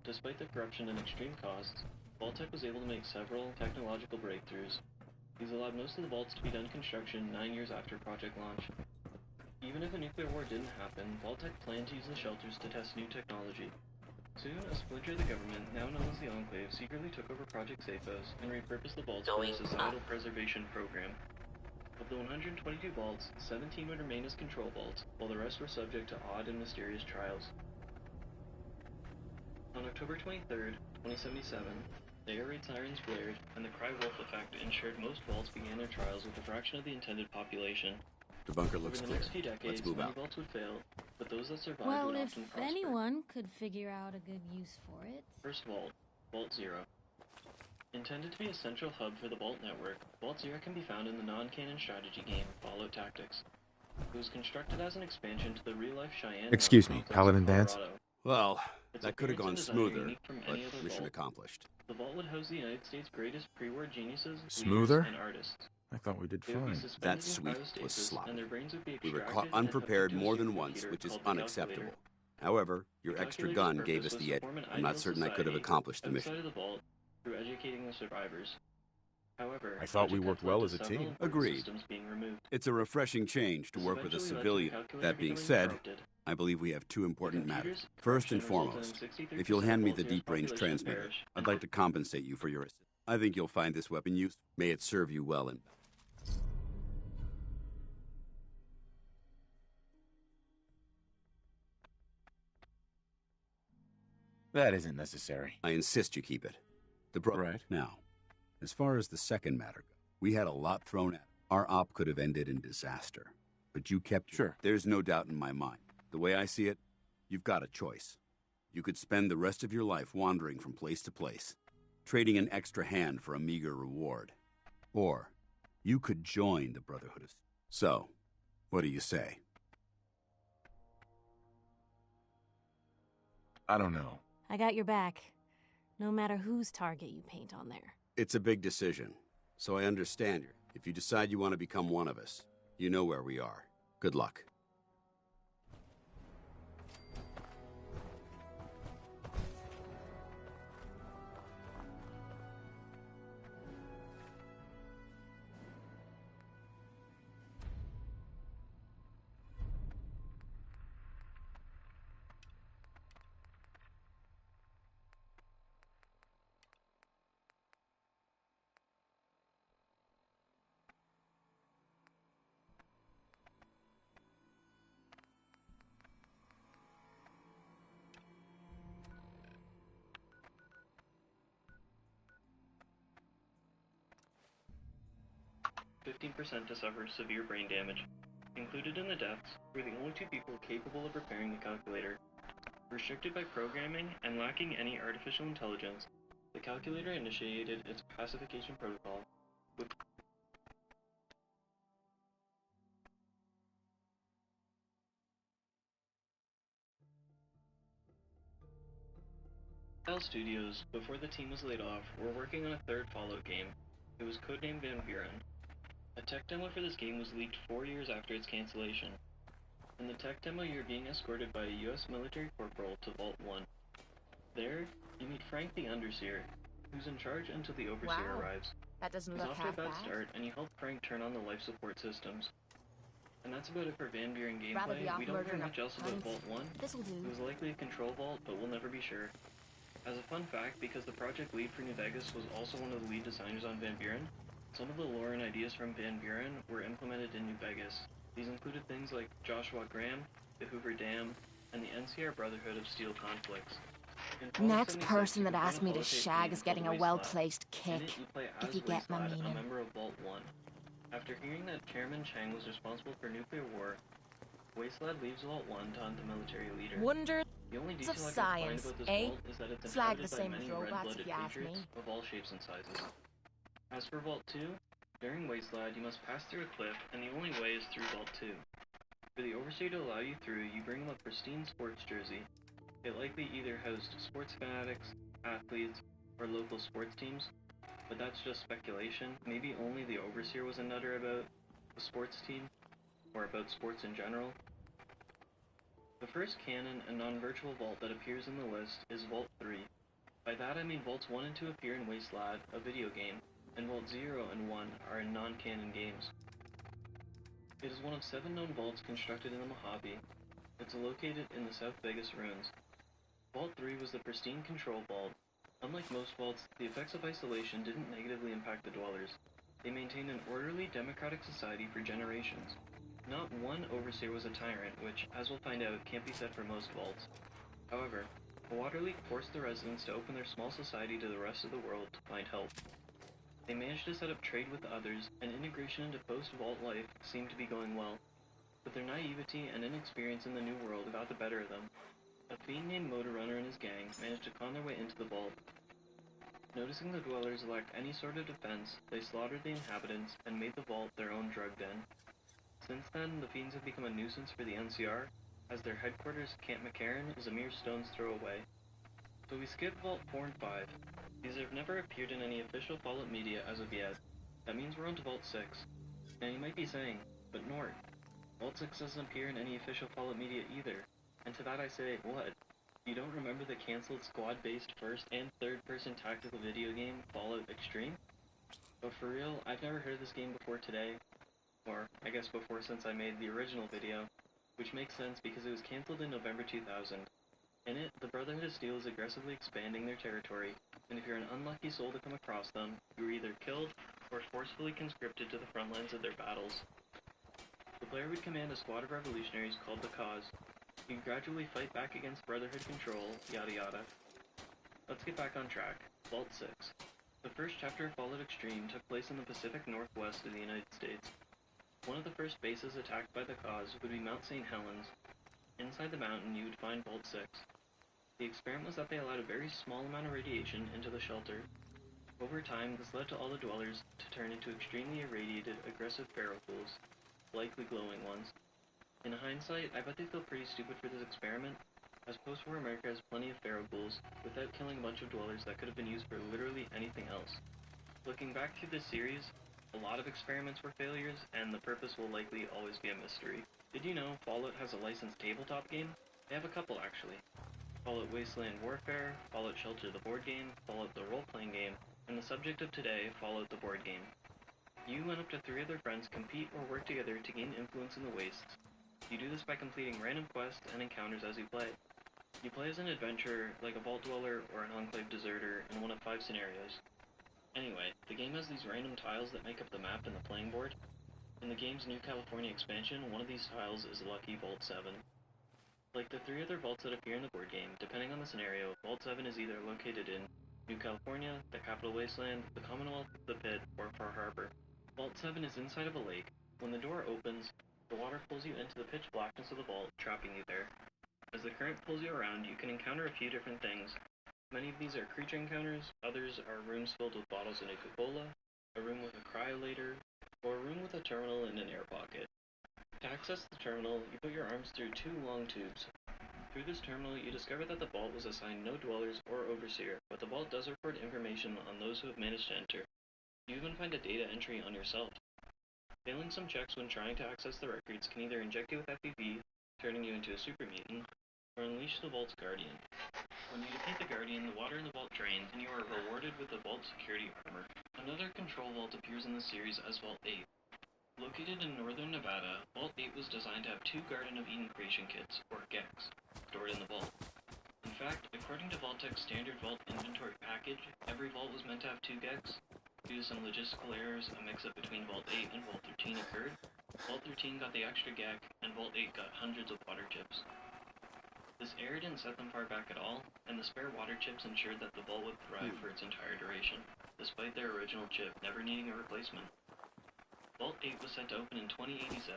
Despite the corruption and extreme costs, Vault-Tec was able to make several technological breakthroughs. These allowed most of the vaults to be done construction 9 years after project launch. Even if a nuclear war didn't happen, Vault-Tec planned to use the shelters to test new technology. Soon, a splinter of the government, now known as the Enclave, secretly took over Project Safe House and repurposed the vaults for a societal preservation program. Of the 122 vaults, 17 would remain as control vaults, while the rest were subject to odd and mysterious trials. On October 23rd, 2077, the air raid sirens blared, and the Cry Wolf effect ensured most vaults began their trials with a fraction of the intended population. The bunker looks Over the clear. next few decades, Let's move many out. vaults would fail, but those that survived Well, would if often prosper. anyone could figure out a good use for it. First Vault, Vault Zero. Intended to be a central hub for the Vault network, Vault Zero can be found in the non-canon strategy game Fallout Tactics. It was constructed as an expansion to the real-life Cheyenne. Excuse me, mountain Paladin complex Dance? in Colorado. Well, Its that could have gone appearance and design are smoother, unique from but any other mission vault. accomplished. The Vault would house the United States' greatest pre-war geniuses, Smoother? leaders, and artists. I thought we did They would be fine. suspended That in sweep was cryostasis, sloppy. and their brains would be We were extracted caught and hooked unprepared into a more than once, supercomputer which is called the unacceptable. calculator. However, your The extra calculator's gun gave purpose us was the to edge. form an I'm not ideal certain I could have society accomplished the outside mission. of the vault through educating the survivors. However, I thought we Project worked Tech led well to as a several team. important Agreed. systems being removed. It's a refreshing change to This work with a eventually led to the civilian. calculator That being becoming said, corrupted. I believe we have two important The matters. computer's First and corruption resulted in foremost, 63% if you'll hand me of the Vault Zero's deep-range population transmitter, perish. I'd like to compensate you for your assistance. I think you'll find this weapon useful. May it serve you well in... That isn't necessary. I insist you keep it. Right. Now, as far as the second matter goes, we had a lot thrown at us. Our op could have ended in disaster. But you kept... Sure. There's no doubt in my mind. The way I see it, you've got a choice. You could spend the rest of your life wandering from place to place, trading an extra hand for a meager reward. Or, you could join the Brotherhood of... So, what do you say? I don't know. I got your back. No matter whose target you paint on there. It's a big decision, so I understand you. If you decide you want to become one of us, you know where we are. Good luck. %, to suffer severe brain damage. Included in the deaths were the only 2 people capable of repairing the calculator. Restricted by programming and lacking any artificial intelligence, the calculator initiated its pacification protocol with Studios, before the team was laid off, were working on a 3rd Fallout game. It was codenamed Van Buren. A tech demo for this game was leaked 4 years after its cancellation. In the tech demo, you're being escorted by a US military corporal to Vault 1. There, you meet Frank the Underseer, who's in charge until the Overseer arrives. That doesn't It's look off to a half bad bad. start, and you help Frank turn on the life support systems. And that's about it for Van Buren Rather gameplay. be off We don't hear murdering much a else about punk. Vault 1. This'll do. It was likely a control vault, but we'll never be sure. As a fun fact, because the project lead for New Vegas was also one of the lead designers on Van Buren, some of the lore and ideas from Van Buren were implemented in New Vegas. These included things like Joshua Graham, the Hoover Dam, and the NCR Brotherhood of Steel Conflicts. In Fallout Next 76, person you that can asks find me to holotape shag game is getting a called well-placed Wasteland. In kick, it, you play if as you get my Wasteland, a meaning. member of Vault 1. After hearing that Chairman Chang was responsible for nuclear war, Wasteland leaves Vault 1 to hunt the military leader. Wonders The only of detail I can find science, about this eh? vault is that it's Slag the inhabited by same many as robots, red-blooded if you ask patriots me. of all shapes and sizes. As for Vault 2, during Wasteland you must pass through a cliff, and the only way is through Vault 2. For the Overseer to allow you through, you bring him a pristine sports jersey. It likely either housed sports fanatics, athletes, or local sports teams, but that's just speculation. Maybe only the Overseer was a nutter about the sports team, or about sports in general. The first canon and non-virtual vault that appears in the list is Vault 3. By that I mean Vaults 1 and 2 appear in Wasteland, a video game, and Vault 0 and 1 are in non-canon games. It is one of 7 known vaults constructed in the Mojave. It's located in the South Vegas ruins. Vault 3 was the pristine control vault. Unlike most vaults, the effects of isolation didn't negatively impact the dwellers. They maintained an orderly, democratic society for generations. Not one Overseer was a tyrant, which, as we'll find out, can't be said for most vaults. However, a water leak forced the residents to open their small society to the rest of the world to find help. They managed to set up trade with others, and integration into post-vault life seemed to be going well. But their naivety and inexperience in the new world got the better of them. A fiend named Motor Runner and his gang managed to con their way into the vault. Noticing the dwellers lacked any sort of defense, they slaughtered the inhabitants and made the vault their own drug den. Since then, the fiends have become a nuisance for the NCR, as their headquarters, Camp McCarran, is a mere stone's throw away. So we skip Vault 4 and 5. These have never appeared in any official Fallout media as of yet. That means we're on to Vault 6. Now you might be saying, but Nort, Vault 6 doesn't appear in any official Fallout media either. And to that I say, what? You don't remember the cancelled squad-based first and third-person tactical video game, Fallout Extreme? But for real, I've never heard of this game before today. Or, I guess before since I made the original video, which makes sense because it was cancelled in November 2000. In it, the Brotherhood of Steel is aggressively expanding their territory, and if you're an unlucky soul to come across them, you are either killed or forcefully conscripted to the front lines of their battles. The player would command a squad of revolutionaries called the Cause. You gradually fight back against Brotherhood control, yada yada. Let's get back on track. Vault 6. The first chapter of Fallout Extreme took place in the Pacific Northwest of the United States. One of the first bases attacked by the Cause would be Mount St. Helens. Inside the mountain, you would find Vault 6. The experiment was that they allowed a very small amount of radiation into the shelter. Over time, this led to all the dwellers to turn into extremely irradiated, aggressive ferroghouls, likely glowing ones. In hindsight, I bet they feel pretty stupid for this experiment, as post-war America has plenty of feral ghouls without killing a bunch of dwellers that could have been used for literally anything else. Looking back through this series, a lot of experiments were failures, and the purpose will likely always be a mystery. Did you know Fallout has a licensed tabletop game? They have a couple actually. Fallout Wasteland Warfare, Fallout Shelter the board game, Fallout the role-playing game, and the subject of today, Fallout the board game. You and up to 3 other friends compete or work together to gain influence in the wastes. You do this by completing random quests and encounters as you play. You play as an adventurer, like a vault dweller or an enclave deserter in one of 5 scenarios. Anyway, the game has these random tiles that make up the map and the playing board. In the game's New California expansion, one of these tiles is Lucky Vault 7. Like the 3 other vaults that appear in the board game, depending on the scenario, Vault 7 is either located in New California, the Capital Wasteland, the Commonwealth, the Pit, or Far Harbor. Vault 7 is inside of a lake. When the door opens, the water pulls you into the pitch blackness of the vault, trapping you there. As the current pulls you around, you can encounter a few different things. Many of these are creature encounters, others are rooms filled with bottles of Coca-Cola, a room with a cryolator, or a room with a terminal and an air pocket. To access the terminal, you put your arms through 2 long tubes. Through this terminal, you discover that the vault was assigned no dwellers or overseer, but the vault does record information on those who have managed to enter. You even find a data entry on yourself. Failing some checks when trying to access the records can either inject you with FPV, turning you into a super mutant, or unleash the vault's guardian. When you defeat the guardian, the water in the vault drains, and you are rewarded with the vault security armor. Another control vault appears in the series as Vault 8. Located in northern Nevada, Vault 8 was designed to have 2 Garden of Eden creation kits, or GECs, stored in the vault. In fact, according to Vault-Tec's standard vault inventory package, every vault was meant to have 2 GECs. Due to some logistical errors, a mix-up between Vault 8 and Vault 13 occurred. Vault 13 got the extra GEC, and Vault 8 got hundreds of water chips. This error didn't set them far back at all, and the spare water chips ensured that the vault would thrive for its entire duration, despite their original chip never needing a replacement. Vault 8 was set to open in 2087,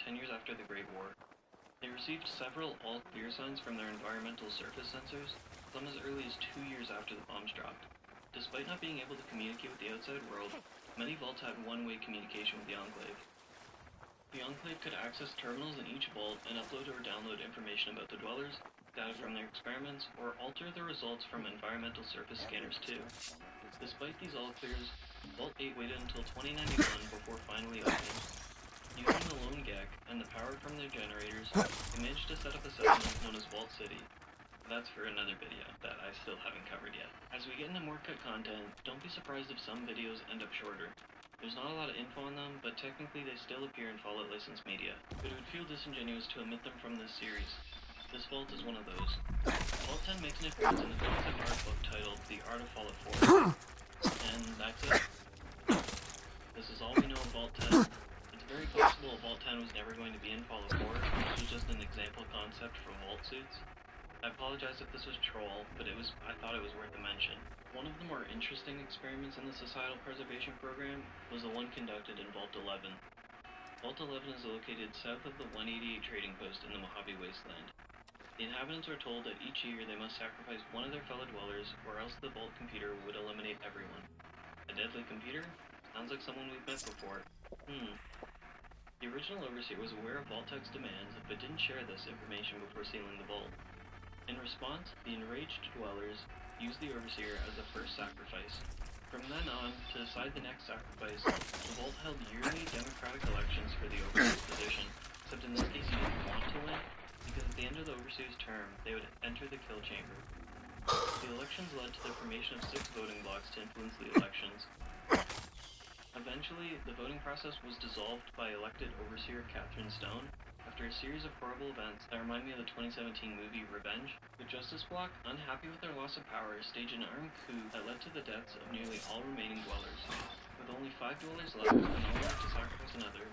10 years after the Great War. They received several all-clear signs from their environmental surface sensors, some as early as 2 years after the bombs dropped. Despite not being able to communicate with the outside world, many vaults had one-way communication with the Enclave. The Enclave could access terminals in each vault and upload or download information about the dwellers, data from their experiments, or alter the results from environmental surface scanners too. Despite these all-clears, Vault 8 waited until 2091 before finally opening. Using the lone GEC and the power from their generators, they managed to set up a settlement known as Vault City. That's for another video that I still haven't covered yet. As we get into more cut content, don't be surprised if some videos end up shorter. There's not a lot of info on them, but technically they still appear in Fallout licensed media. But it would feel disingenuous to omit them from this series. This vault is one of those. Vault 10 makes an appearance in the concept art book titled The Art of Fallout 4. And that's it. This is all we know of Vault 10. It's very possible Vault 10 was never going to be in Fallout 4. This was just an example concept for vault suits. I apologize if this was troll, but I thought it was worth a mention. One of the more interesting experiments in the Societal Preservation Program was the one conducted in Vault 11. Vault 11 is located south of the 188 trading post in the Mojave Wasteland. The inhabitants are told that each year they must sacrifice one of their fellow dwellers, or else the vault computer would eliminate everyone. A deadly computer? Sounds like someone we've met before. The original overseer was aware of Vault-Tec's demands, but didn't share this information before sealing the vault. In response, the enraged dwellers used the overseer as the first sacrifice. From then on, to decide the next sacrifice, the vault held yearly democratic elections for the overseer's position, except in this case you didn't want to win, because at the end of the overseer's term, they would enter the kill chamber. The elections led to the formation of 6 voting blocks to influence the elections. Eventually, the voting process was dissolved by elected overseer Catherine Stone, after a series of horrible events that remind me of the 2017 movie Revenge. The Justice Bloc, unhappy with their loss of power, staged an armed coup that led to the deaths of nearly all remaining dwellers. With only 5 dwellers left and all left to sacrifice another,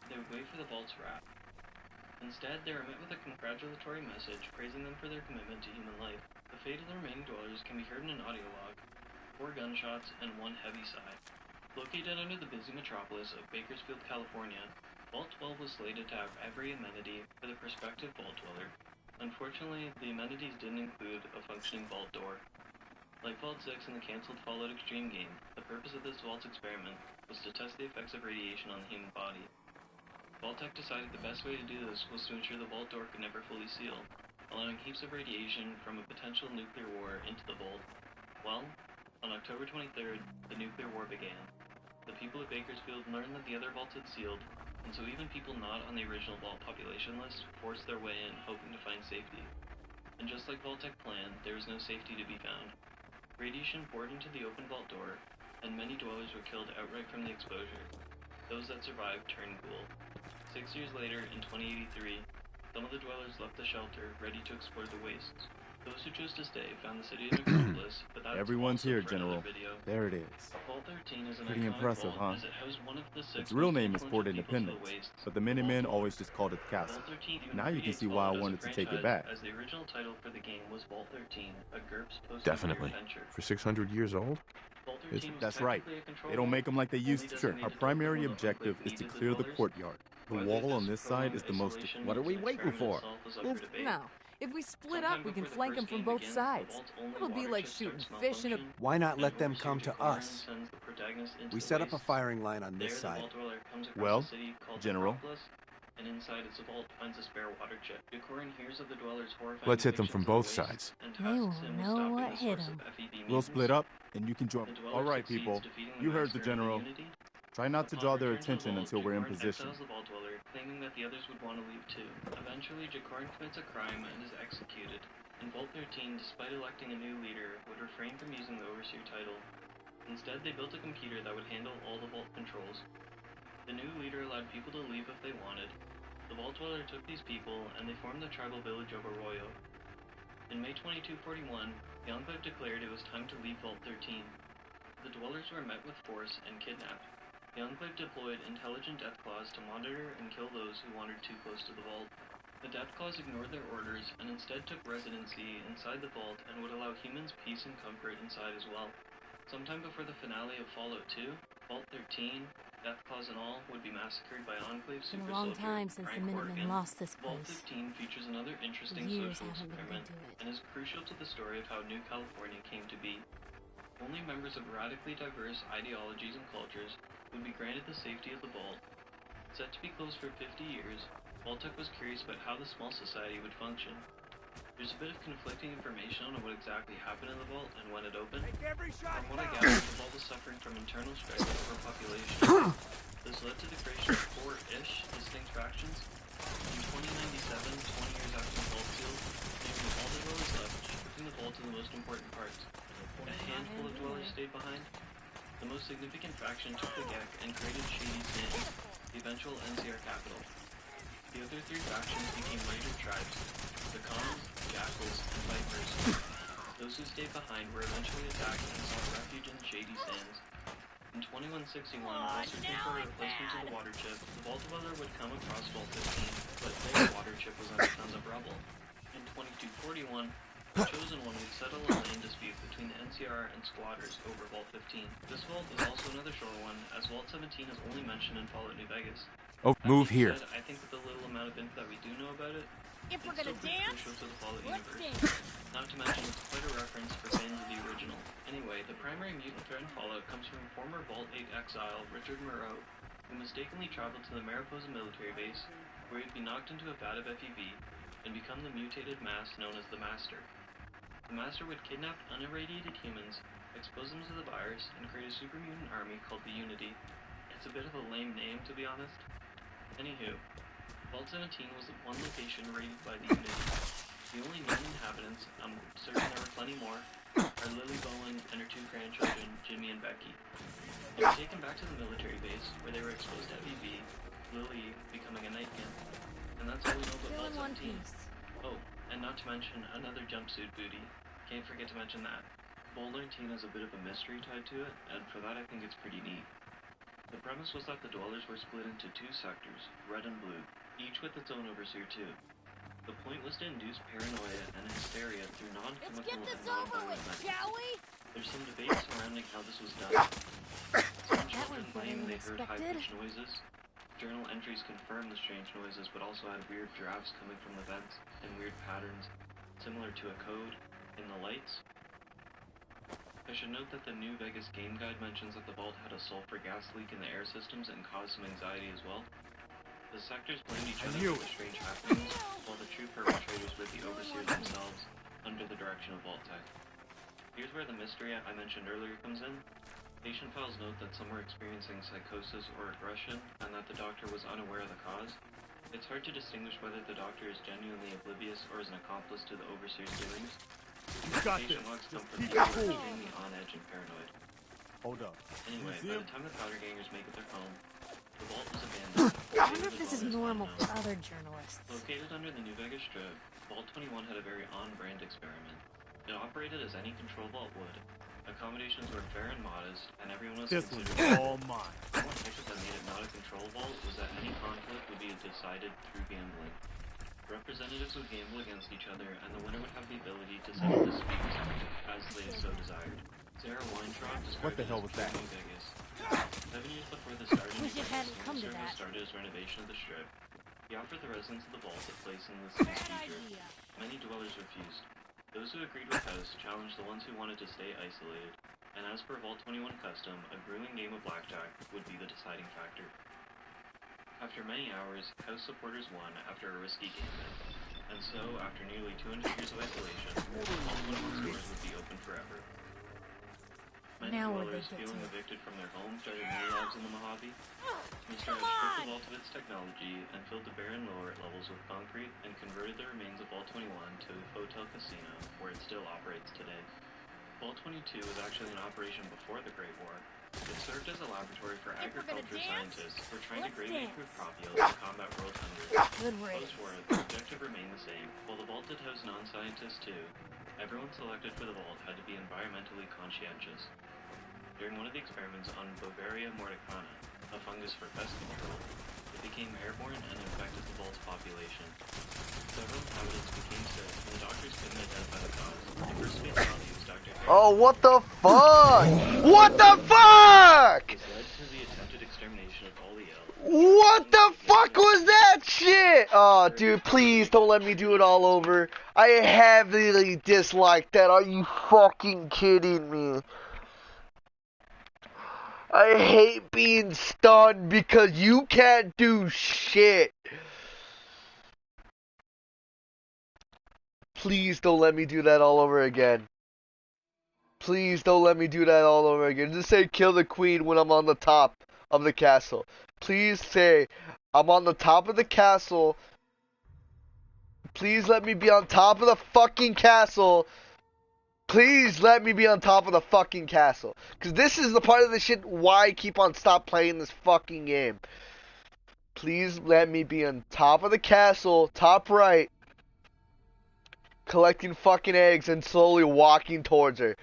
they would wait for the vault's wrath. Instead, they were met with a congratulatory message praising them for their commitment to human life. The fate of the remaining dwellers can be heard in an audio log, 4 gunshots, and 1 heavy sigh. Located under the busy metropolis of Bakersfield, California, Vault 12 was slated to have every amenity for the prospective vault dweller. Unfortunately, the amenities didn't include a functioning vault door. Like Vault 6 in the cancelled Fallout Extreme game, the purpose of this vault's experiment was to test the effects of radiation on the human body. Vault-Tec decided the best way to do this was to ensure the vault door could never fully seal. allowing heaps of radiation from a potential nuclear war into the vault. Well, on October 23rd, the nuclear war began. The people of Bakersfield learned that the other vaults had sealed, and so even people not on the original vault population list forced their way in, hoping to find safety. And just like Vault-Tec planned, there was no safety to be found. Radiation poured into the open vault door, and many dwellers were killed outright from the exposure. Those that survived turned ghoul. 6 years later, in 2083, some of the dwellers left the shelter, ready to explore the wastes. Those who chose to stay found the city of Necropolis, but that's Everyone's also here, for another General. video. There it is. Vault 13 is an Pretty iconic impressive, vault huh? as it housed one of the 6 Its real most name is Fort influential people to Independence, the wastes, but the the Minutemen Vault always just called it the castle. Vault 13 even Now you can predates see why I Vault as a wanted to take it franchise, back. as the original title for the game was Vault 13, a GURPS post-nuclear Definitely. adventure. For 600 years old? Vault 13 was That's right. technically a control They don't make them like they used to. only Our designated primary to open when the objective is to needed clear the dwellers. courtyard. The Whether wall on this this side is the prolonged most... isolation What are we was an waiting experiment for? itself was up for debate. No. If we split Sometime up, we can before the flank them first from game both begins, the sides. vault's only It'll be water like chip shooting starts fish in a... malfunction, Why not and let them overseer come to Jacoran us? sends the protagonist into We the set up a wastes. firing line on There, this the side. vault dweller comes across Well, a city called General. Necropolis, and inside its vault finds a spare water chip. Jacoran hears of the dwellers' horrifying Let's hit them depictions from of both the wastes, sides. and They tasks won't him with know stopping what the hit source 'em. of FEB We'll mutants. split up, and you can join... The dweller All right, succeeds, people. defeating You heard the master of General. Unity. Try not to Upon draw their return to the attention vault, until we're in Jacoran position. exiles the vault dweller, claiming that the others would want to leave too. Eventually, Jacoran commits a crime and is executed. And Vault 13, despite electing a new leader, would refrain from using the Overseer title. Instead, they built a computer that would handle all the vault controls. The new leader allowed people to leave if they wanted. The Vault Dweller took these people, and they formed the tribal village of Arroyo. In May 2241, the Enclave declared it was time to leave Vault 13. The Dwellers were met with force and kidnapped. The Enclave deployed intelligent Deathclaws to monitor and kill those who wandered too close to the vault. The Deathclaws ignored their orders and instead took residency inside the vault and would allow humans peace and comfort inside as well. Sometime before the finale of Fallout 2, Vault 13, Deathclaws and all, would be massacred by Enclave It's been super a long soldier time since the Frank Minutemen Corrigan. lost this Vault place. 15 features another interesting Years social haven't been experiment good to it. and is crucial to the story of how New California came to be. Only members of radically diverse ideologies and cultures would be granted the safety of the vault. Set to be closed for 50 years, Vault-Tec was curious about how the small society would function. There's a bit of conflicting information on what exactly happened in the vault and when it opened. From what I gathered, the vault was suffering from internal strife over population. This led to the creation of 4-ish distinct factions. In 2097, 20 years after the vault sealed, nearly all the dwellers left, stripping the vault of the most important parts. A handful of dwellers stayed behind. The most significant faction took the Gek and created Shady Sands, the eventual NCR capital. The other three factions became raided tribes, the Khans, Jackals, and Vipers. Those who stayed behind were eventually attacked and sought refuge in Shady Sands. In 2161, while searching for a replacement to the water chip, the Vault Dweller would come across Vault 15, but their water chip was under tons of rubble. In 2241, the Chosen One would settle a land dispute between the NCR and squatters over Vault 15. This vault is also another short one, as Vault 17 is only mentioned in Fallout New Vegas. Oh, move here. Said, I think with the little amount of info that we do know about it, If we're it's gonna still pretty dance, crucial to the Fallout let's universe. dance. Not to mention, it's quite a reference for fans of the original. Anyway, the primary mutant threat in Fallout comes from former Vault 8 exile Richard Moreau, who mistakenly traveled to the Mariposa military base, where he'd be knocked into a vat of FEV, and become the mutated mass known as the Master. The Master would kidnap unirradiated humans, expose them to the virus, and create a super mutant army called the Unity. It's a bit of a lame name, to be honest. Anywho, Vault 17 was the one location raided by the Unity. The only known inhabitants, I'm certain there were plenty more, are Lily Bowen and her two grandchildren, Jimmy and Becky. They were taken back to the military base, where they were exposed to FEV, Lily becoming a Nightkin. And that's all we know about Vault 17. Oh, and not to mention another jumpsuit booty. Can't forget to mention that. Vault 19 has a bit of a mystery tied to it, and for that I think it's pretty neat. The premise was that the dwellers were split into two sectors, red and blue, each with its own overseer too. The point was to induce paranoia and hysteria through non-chemical and non-violent methods. Shall we? There's some debate surrounding how this was done. Some children claim they heard high-pitched noises. Journal entries confirm the strange noises, but also had weird drafts coming from the vents and weird patterns, similar to a code in the lights. I should note that the New Vegas game guide mentions that the vault had a sulfur gas leak in the air systems and caused some anxiety as well. The sectors blamed each other for the strange happenings, while the true perpetrators were the Overseers themselves, under the direction of Vault-Tec. Here's where the mystery I mentioned earlier comes in. Patient files note that some were experiencing psychosis or aggression, and that the doctor was unaware of the cause. It's hard to distinguish whether the doctor is genuinely oblivious or is an accomplice to the Overseer's doings. Patient logs come from people who are extremely on edge and paranoid. Hold up. Anyway, by the time the powder gangers make it their home, the vault was abandoned. I wonder if this is normal for other journalists. Located under the New Vegas Strip, Vault 21 had a very on-brand experiment. It operated as any control vault would. Accommodations were fair and modest, and everyone was considered all mine. One picture that made it not a control vault was that any conflict would be decided through gambling. Representatives would gamble against each other, and the winner would have the ability to settle disputes as they so desired. Sarah Weintraub described What the hell was that? New Vegas. 7 years before the start of New Wish it Vegas, hadn't come to Sarah that. started his renovation of the Strip. He offered the residents of the vault a place in the city's future. Many dwellers refused. Those who agreed with House challenged the ones who wanted to stay isolated, and as per Vault 21 custom, a grueling game of blackjack would be the deciding factor. After many hours, House supporters won after a risky gambit, and so, after nearly 200 years of isolation, Vault 21's doors would be open forever. Many dwellers, feeling evicted from their homes, started new lives in the Mojave. Mr. House stripped the vault of its technology and filled the barren lower levels with concrete and converted the remains of Vault 21 to a hotel casino, where it still operates today. Vault 22 was actually in operation before the Great War. It served as a laboratory for agriculture scientists who were trying to greatly improve crop yields to combat world hunger. Post-war, the objective remained the same. While the vault did house non-scientists too, everyone selected for the vault had to be environmentally conscientious. During one of the experiments on Bovaria mordicana, a fungus for pest control, it became airborne and infected the vault's population. Several inhabitants became sick, and the doctors couldn't identify the cause. The first to be found was Dr. Oh, what the fuck? What the fuck? This led to the attempted extermination of all the elves. What the fuck was that shit? Oh, dude, please don't let me do it all over. I heavily dislike that. Are you fucking kidding me? I hate being stunned because you can't do shit. Please don't let me do that all over again. Please don't let me do that all over again. Just say kill the queen when I'm on the top of the castle. Please say I'm on the top of the castle. Please let me be on top of the fucking castle. Please let me be on top of the fucking castle. Because this is the part of the shit why I keep on stop playing this fucking game. Please let me be on top of the castle, top right. Collecting fucking eggs and slowly walking towards her.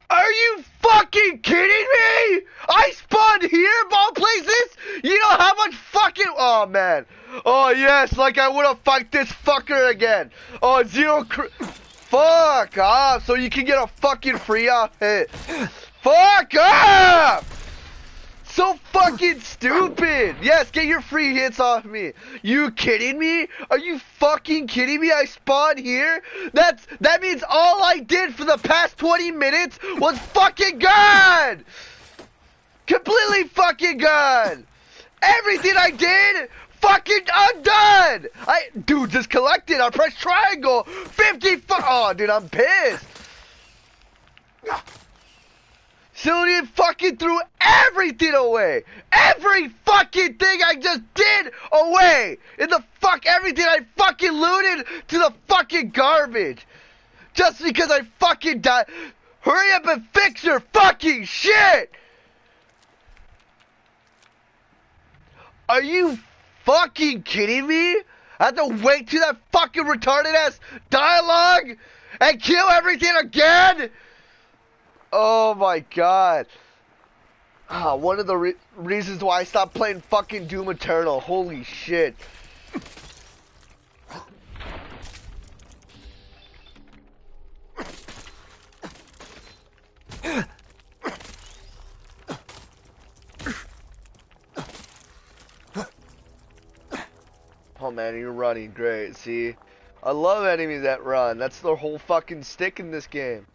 Are you fucking kidding me? I spawned here of all places? You know how much fucking... Oh, man. Oh, yes, like I would have fucked this fucker again. Oh, fuck off, so you can get a fucking free off hit. Fuck off! So fucking stupid. Yes, get your free hits off me. You kidding me? Are you fucking kidding me? I spawned here? That means all I did for the past 20 minutes was fucking gone. Completely fucking gone. Everything I did, fucking undone. Dude, just collected. I pressed triangle. 50 oh, dude, I'm pissed. Cillian fucking threw everything away. Every fucking thing I just did away. Everything I fucking looted to the fucking garbage. Just because I fucking died. Hurry up and fix your fucking shit. Are you fucking kidding me? I have to wait till that fucking retarded ass dialogue and kill everything again? Oh my god. One of the reasons why I stopped playing fucking Doom Eternal. Holy shit. Oh man, you're running great, see? I love enemies that run. That's their whole fucking stick in this game.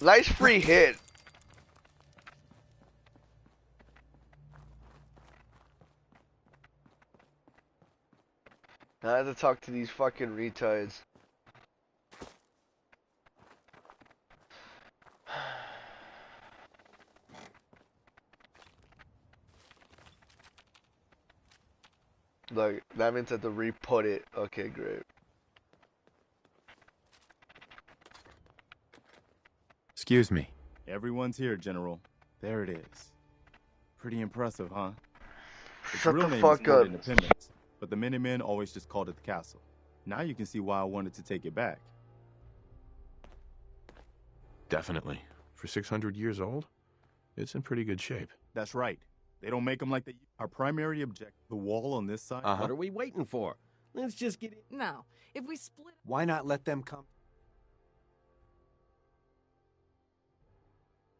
Nice free hit. I have to talk to these fucking retards. Look, that means I have to re-put it. Okay, great. Excuse me. Everyone's here, General. There it is. Pretty impressive, huh? Its Shut real the name fuck is Fort up. Independence, but the Minutemen always just called it the castle. Now you can see why I wanted to take it back. Definitely. For 600 years old, it's in pretty good shape. That's right. They don't make them like they. Our primary objective, the wall on this side. What are we waiting for? Let's just get in. No. If we split... Why not let them come?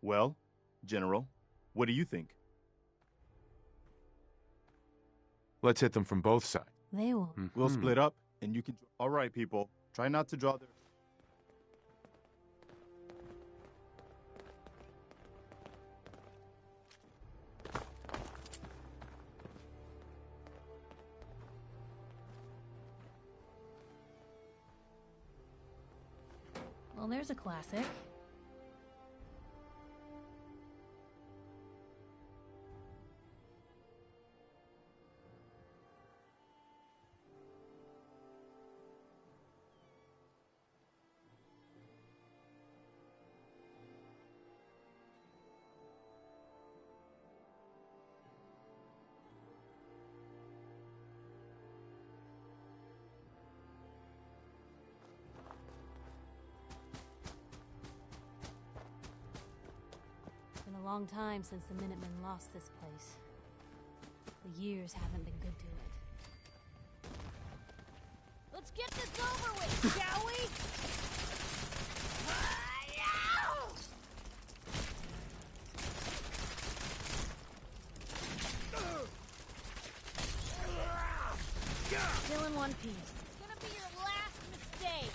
Well, General, what do you think? Let's hit them from both sides. They won't. We'll split up, and you can... All right, people. Try not to draw their... Well, there's a classic. Been a long time since the Minutemen lost this place. The years haven't been good to it. Let's get this over with, shall we? Still in one piece. It's gonna be your last mistake.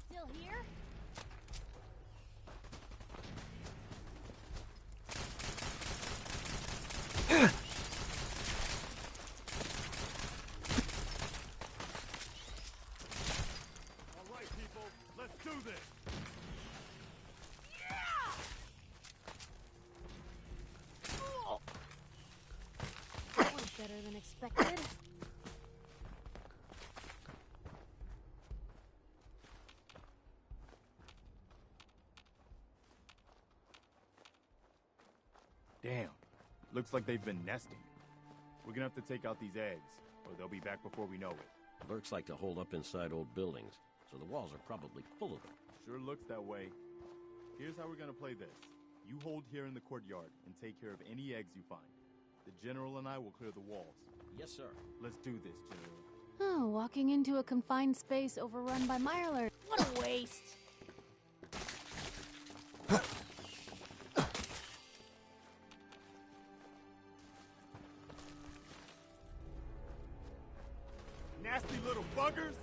Still here? All right, people. Let's do this. That was better than expected. Damn. Looks like they've been nesting. We're gonna have to take out these eggs, or they'll be back before we know it. Lurks like to hold up inside old buildings, so the walls are probably full of them. Sure looks that way. Here's how we're gonna play this. You hold here in the courtyard and take care of any eggs you find. The General and I will clear the walls. Yes, sir. Let's do this, General. Oh, walking into a confined space overrun by Mirelurk. What a waste. Nasty little buggers!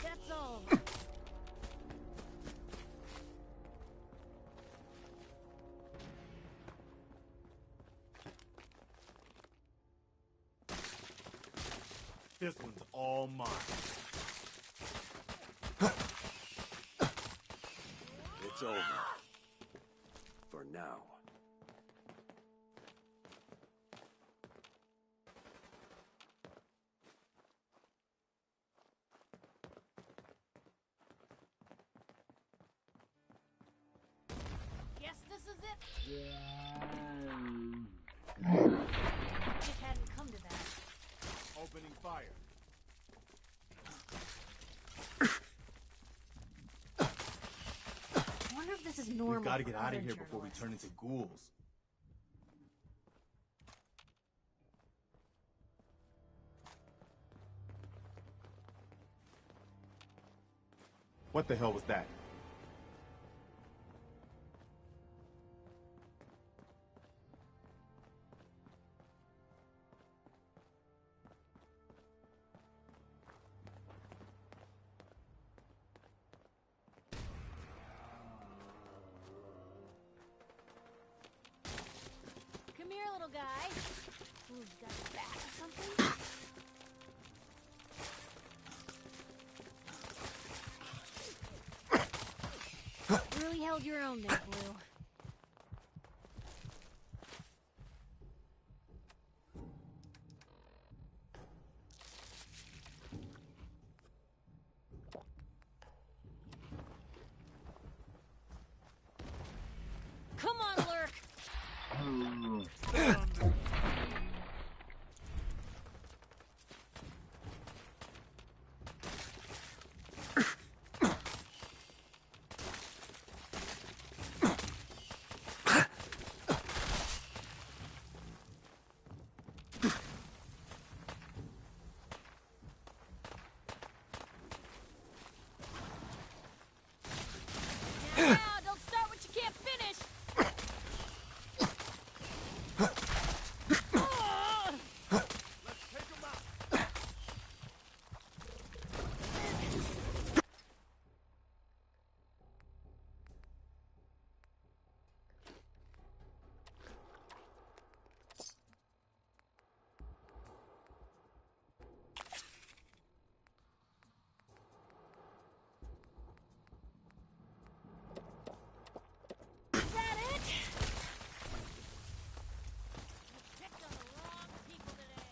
That's all. This one's all mine. It's over. For now. Guess this is it. It hadn't come to that. Opening fire. I wonder if this is normal. We've got to for get out of other here before we turn into journalists. ghouls. What the hell was that? Come here, little guy. Ooh, you got a bat or something? Really held your own there, Blue. Come on, Lurk! Now, don't start what you can't finish! Is that it? You picked on the wrong people today.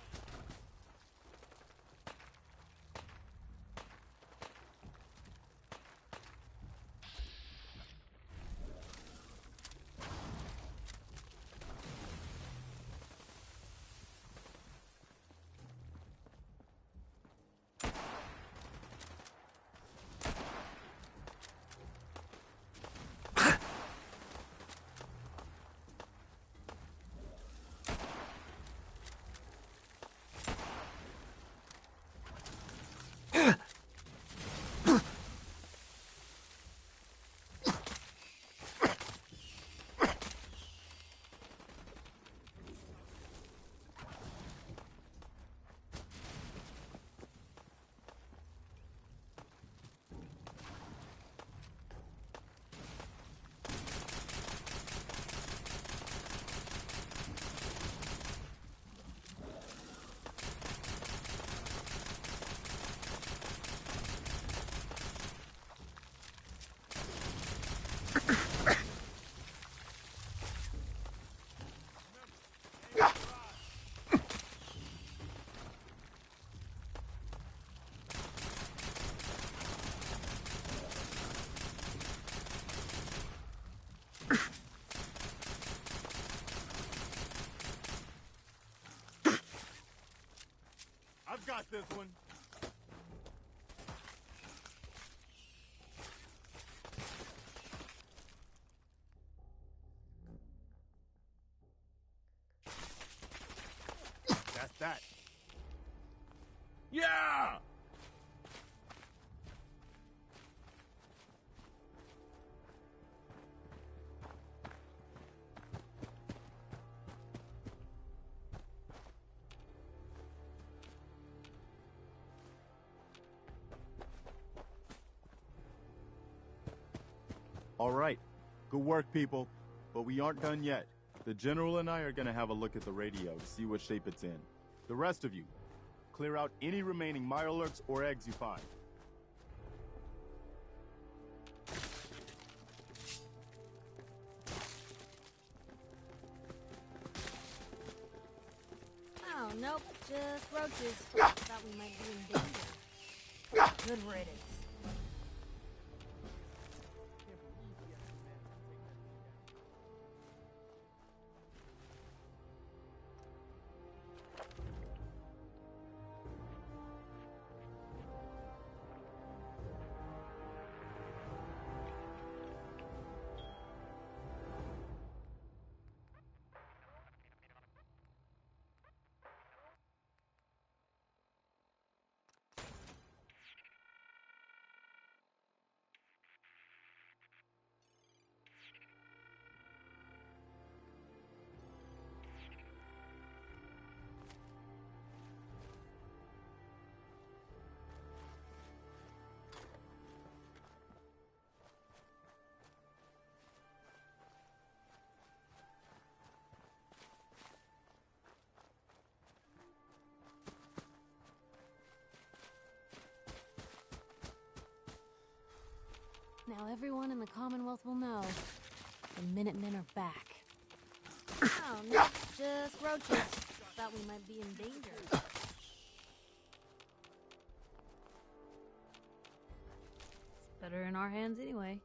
I've got this one. That's that. Yeah! All right. Good work, people. But we aren't done yet. The General and I are gonna have a look at the radio to see what shape it's in. The rest of you, clear out any remaining Mirelurks or eggs you find. Oh, nope. Just roaches. Thought we might be in danger. Good riddance. Now everyone in the Commonwealth will know. The Minutemen are back. Oh, no, just roaches. Thought we might be in danger. It's better in our hands anyway.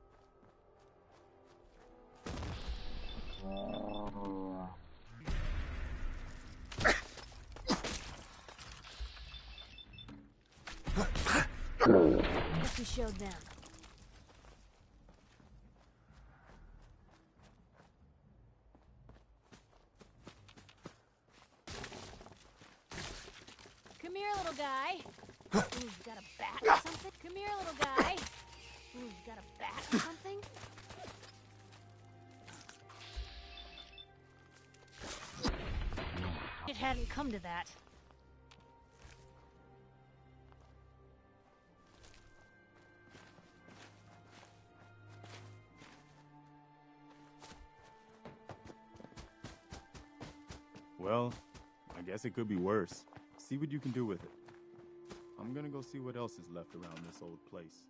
Guess we showed them. Come here, little guy. Ooh, you got a bat or something? Come here, little guy. Ooh, you got a bat or something? It hadn't come to that. Well, I guess it could be worse. See what you can do with it. I'm gonna go see what else is left around this old place.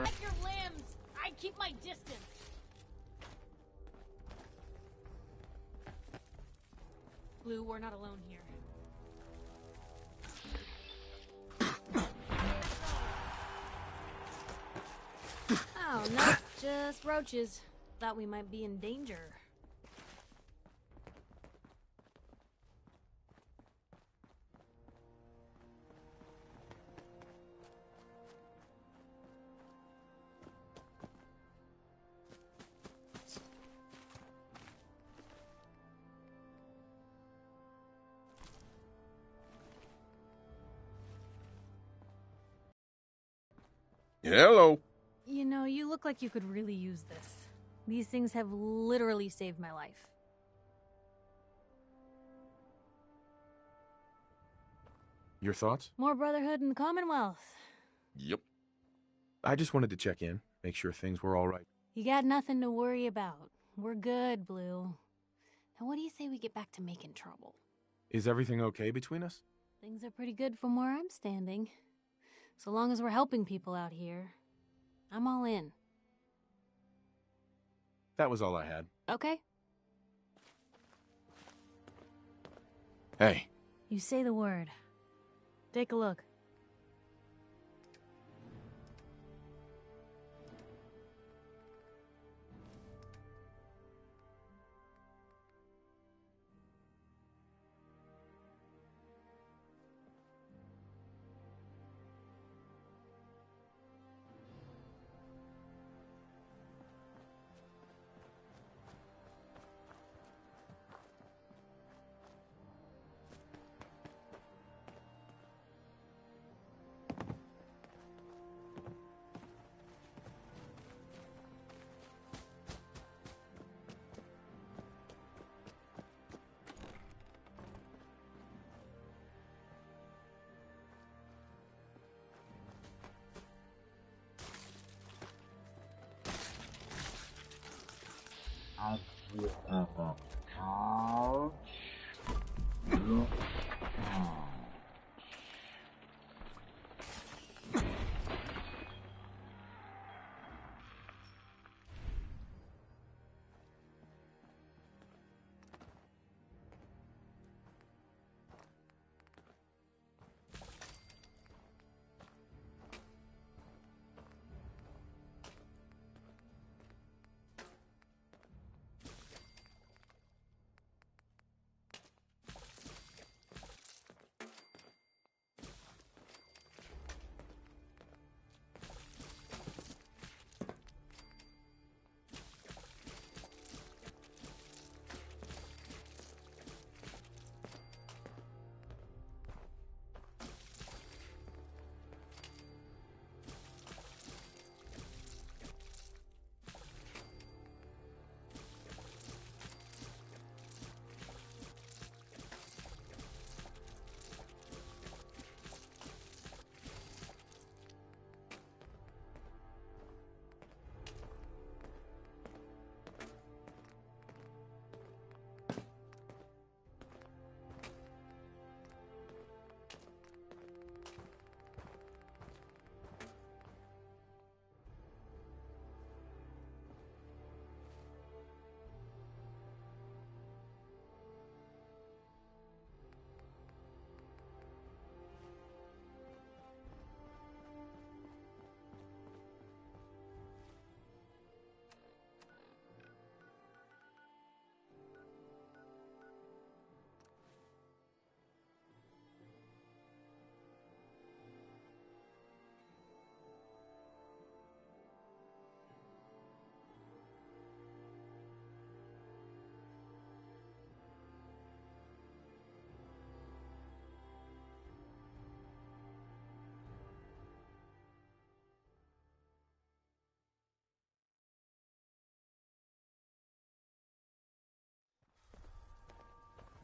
Check your limbs! I keep my distance! Blue, we're not alone here. Oh, no, just roaches. Thought we might be in danger. Hello. You know, you look like you could really use this. These things have literally saved my life. Your thoughts? More brotherhood in the Commonwealth. Yep. I just wanted to check in, make sure things were all right. You got nothing to worry about. We're good, Blue. Now what do you say we get back to making trouble? Is everything okay between us? Things are pretty good from where I'm standing. So long as we're helping people out here, I'm all in. That was all I had. Okay. Hey. You say the word. Take a look.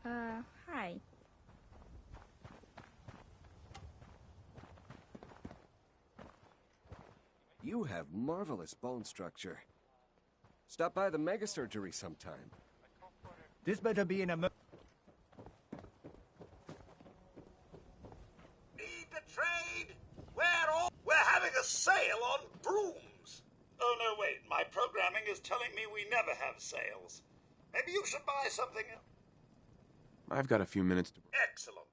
Hi. You have marvelous bone structure. Stop by the mega surgery sometime. This better be an Need to trade? We're having a sale on brooms. Oh, no, wait. My programming is telling me we never have sales. Maybe you should buy something. I've got a few minutes to... Excellent.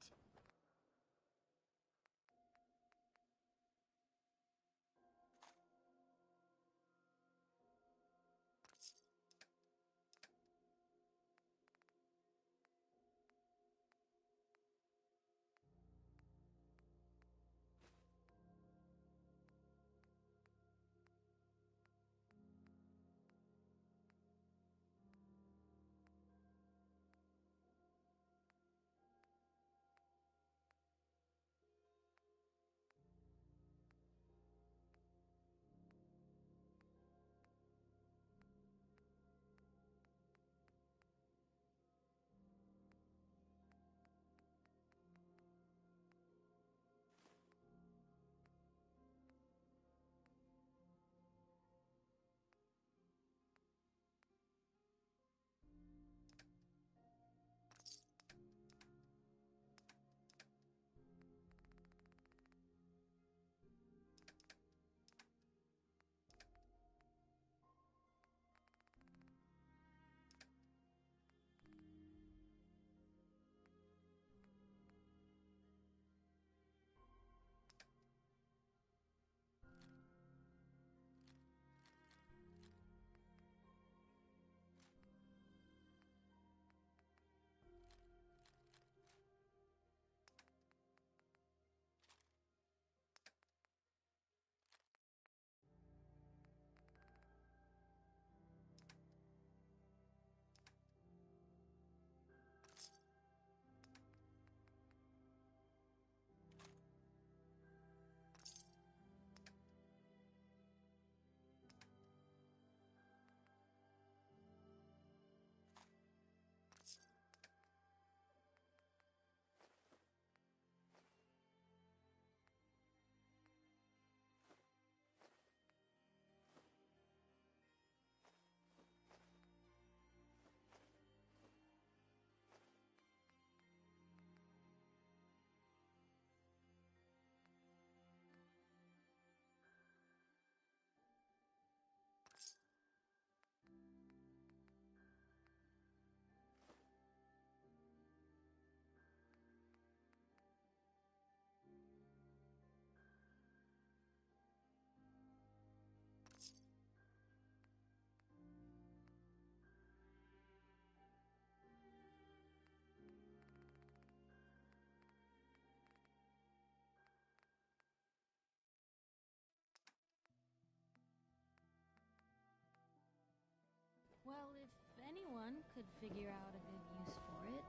Well, if anyone could figure out a good use for it.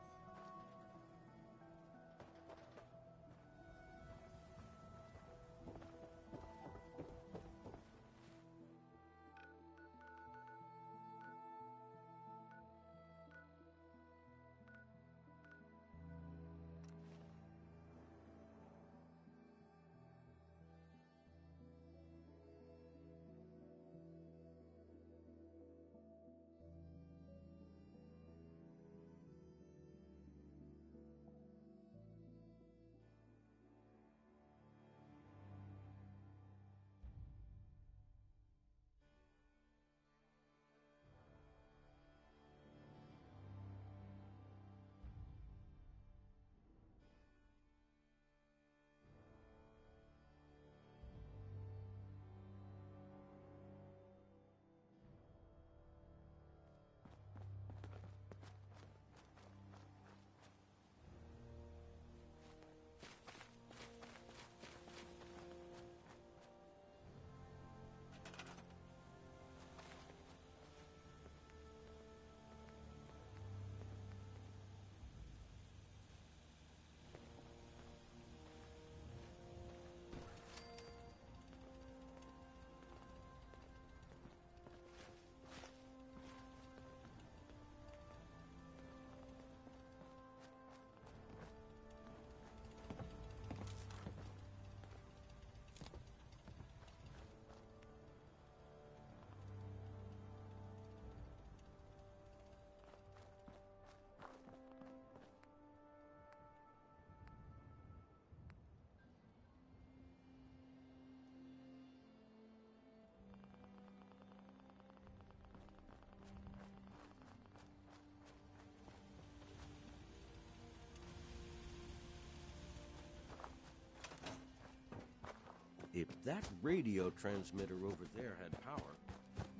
If that radio transmitter over there had power,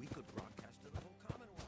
we could broadcast to the whole Commonwealth.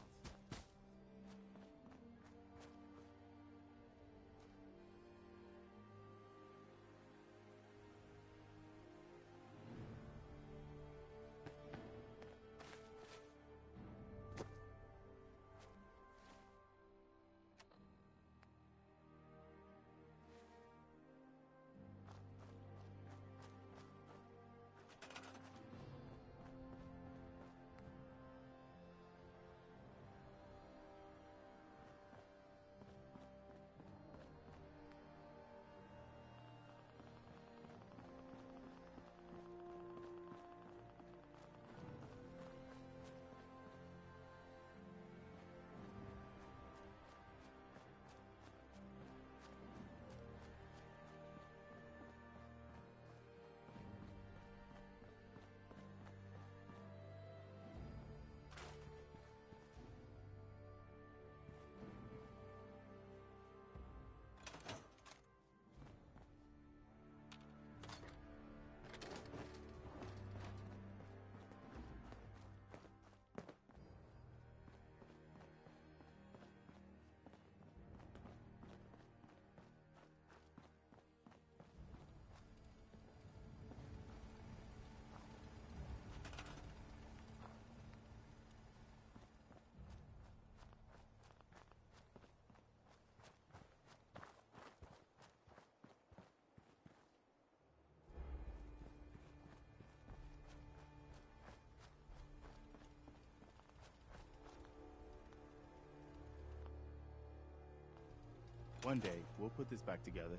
One day, we'll put this back together.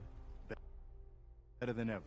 Better than ever.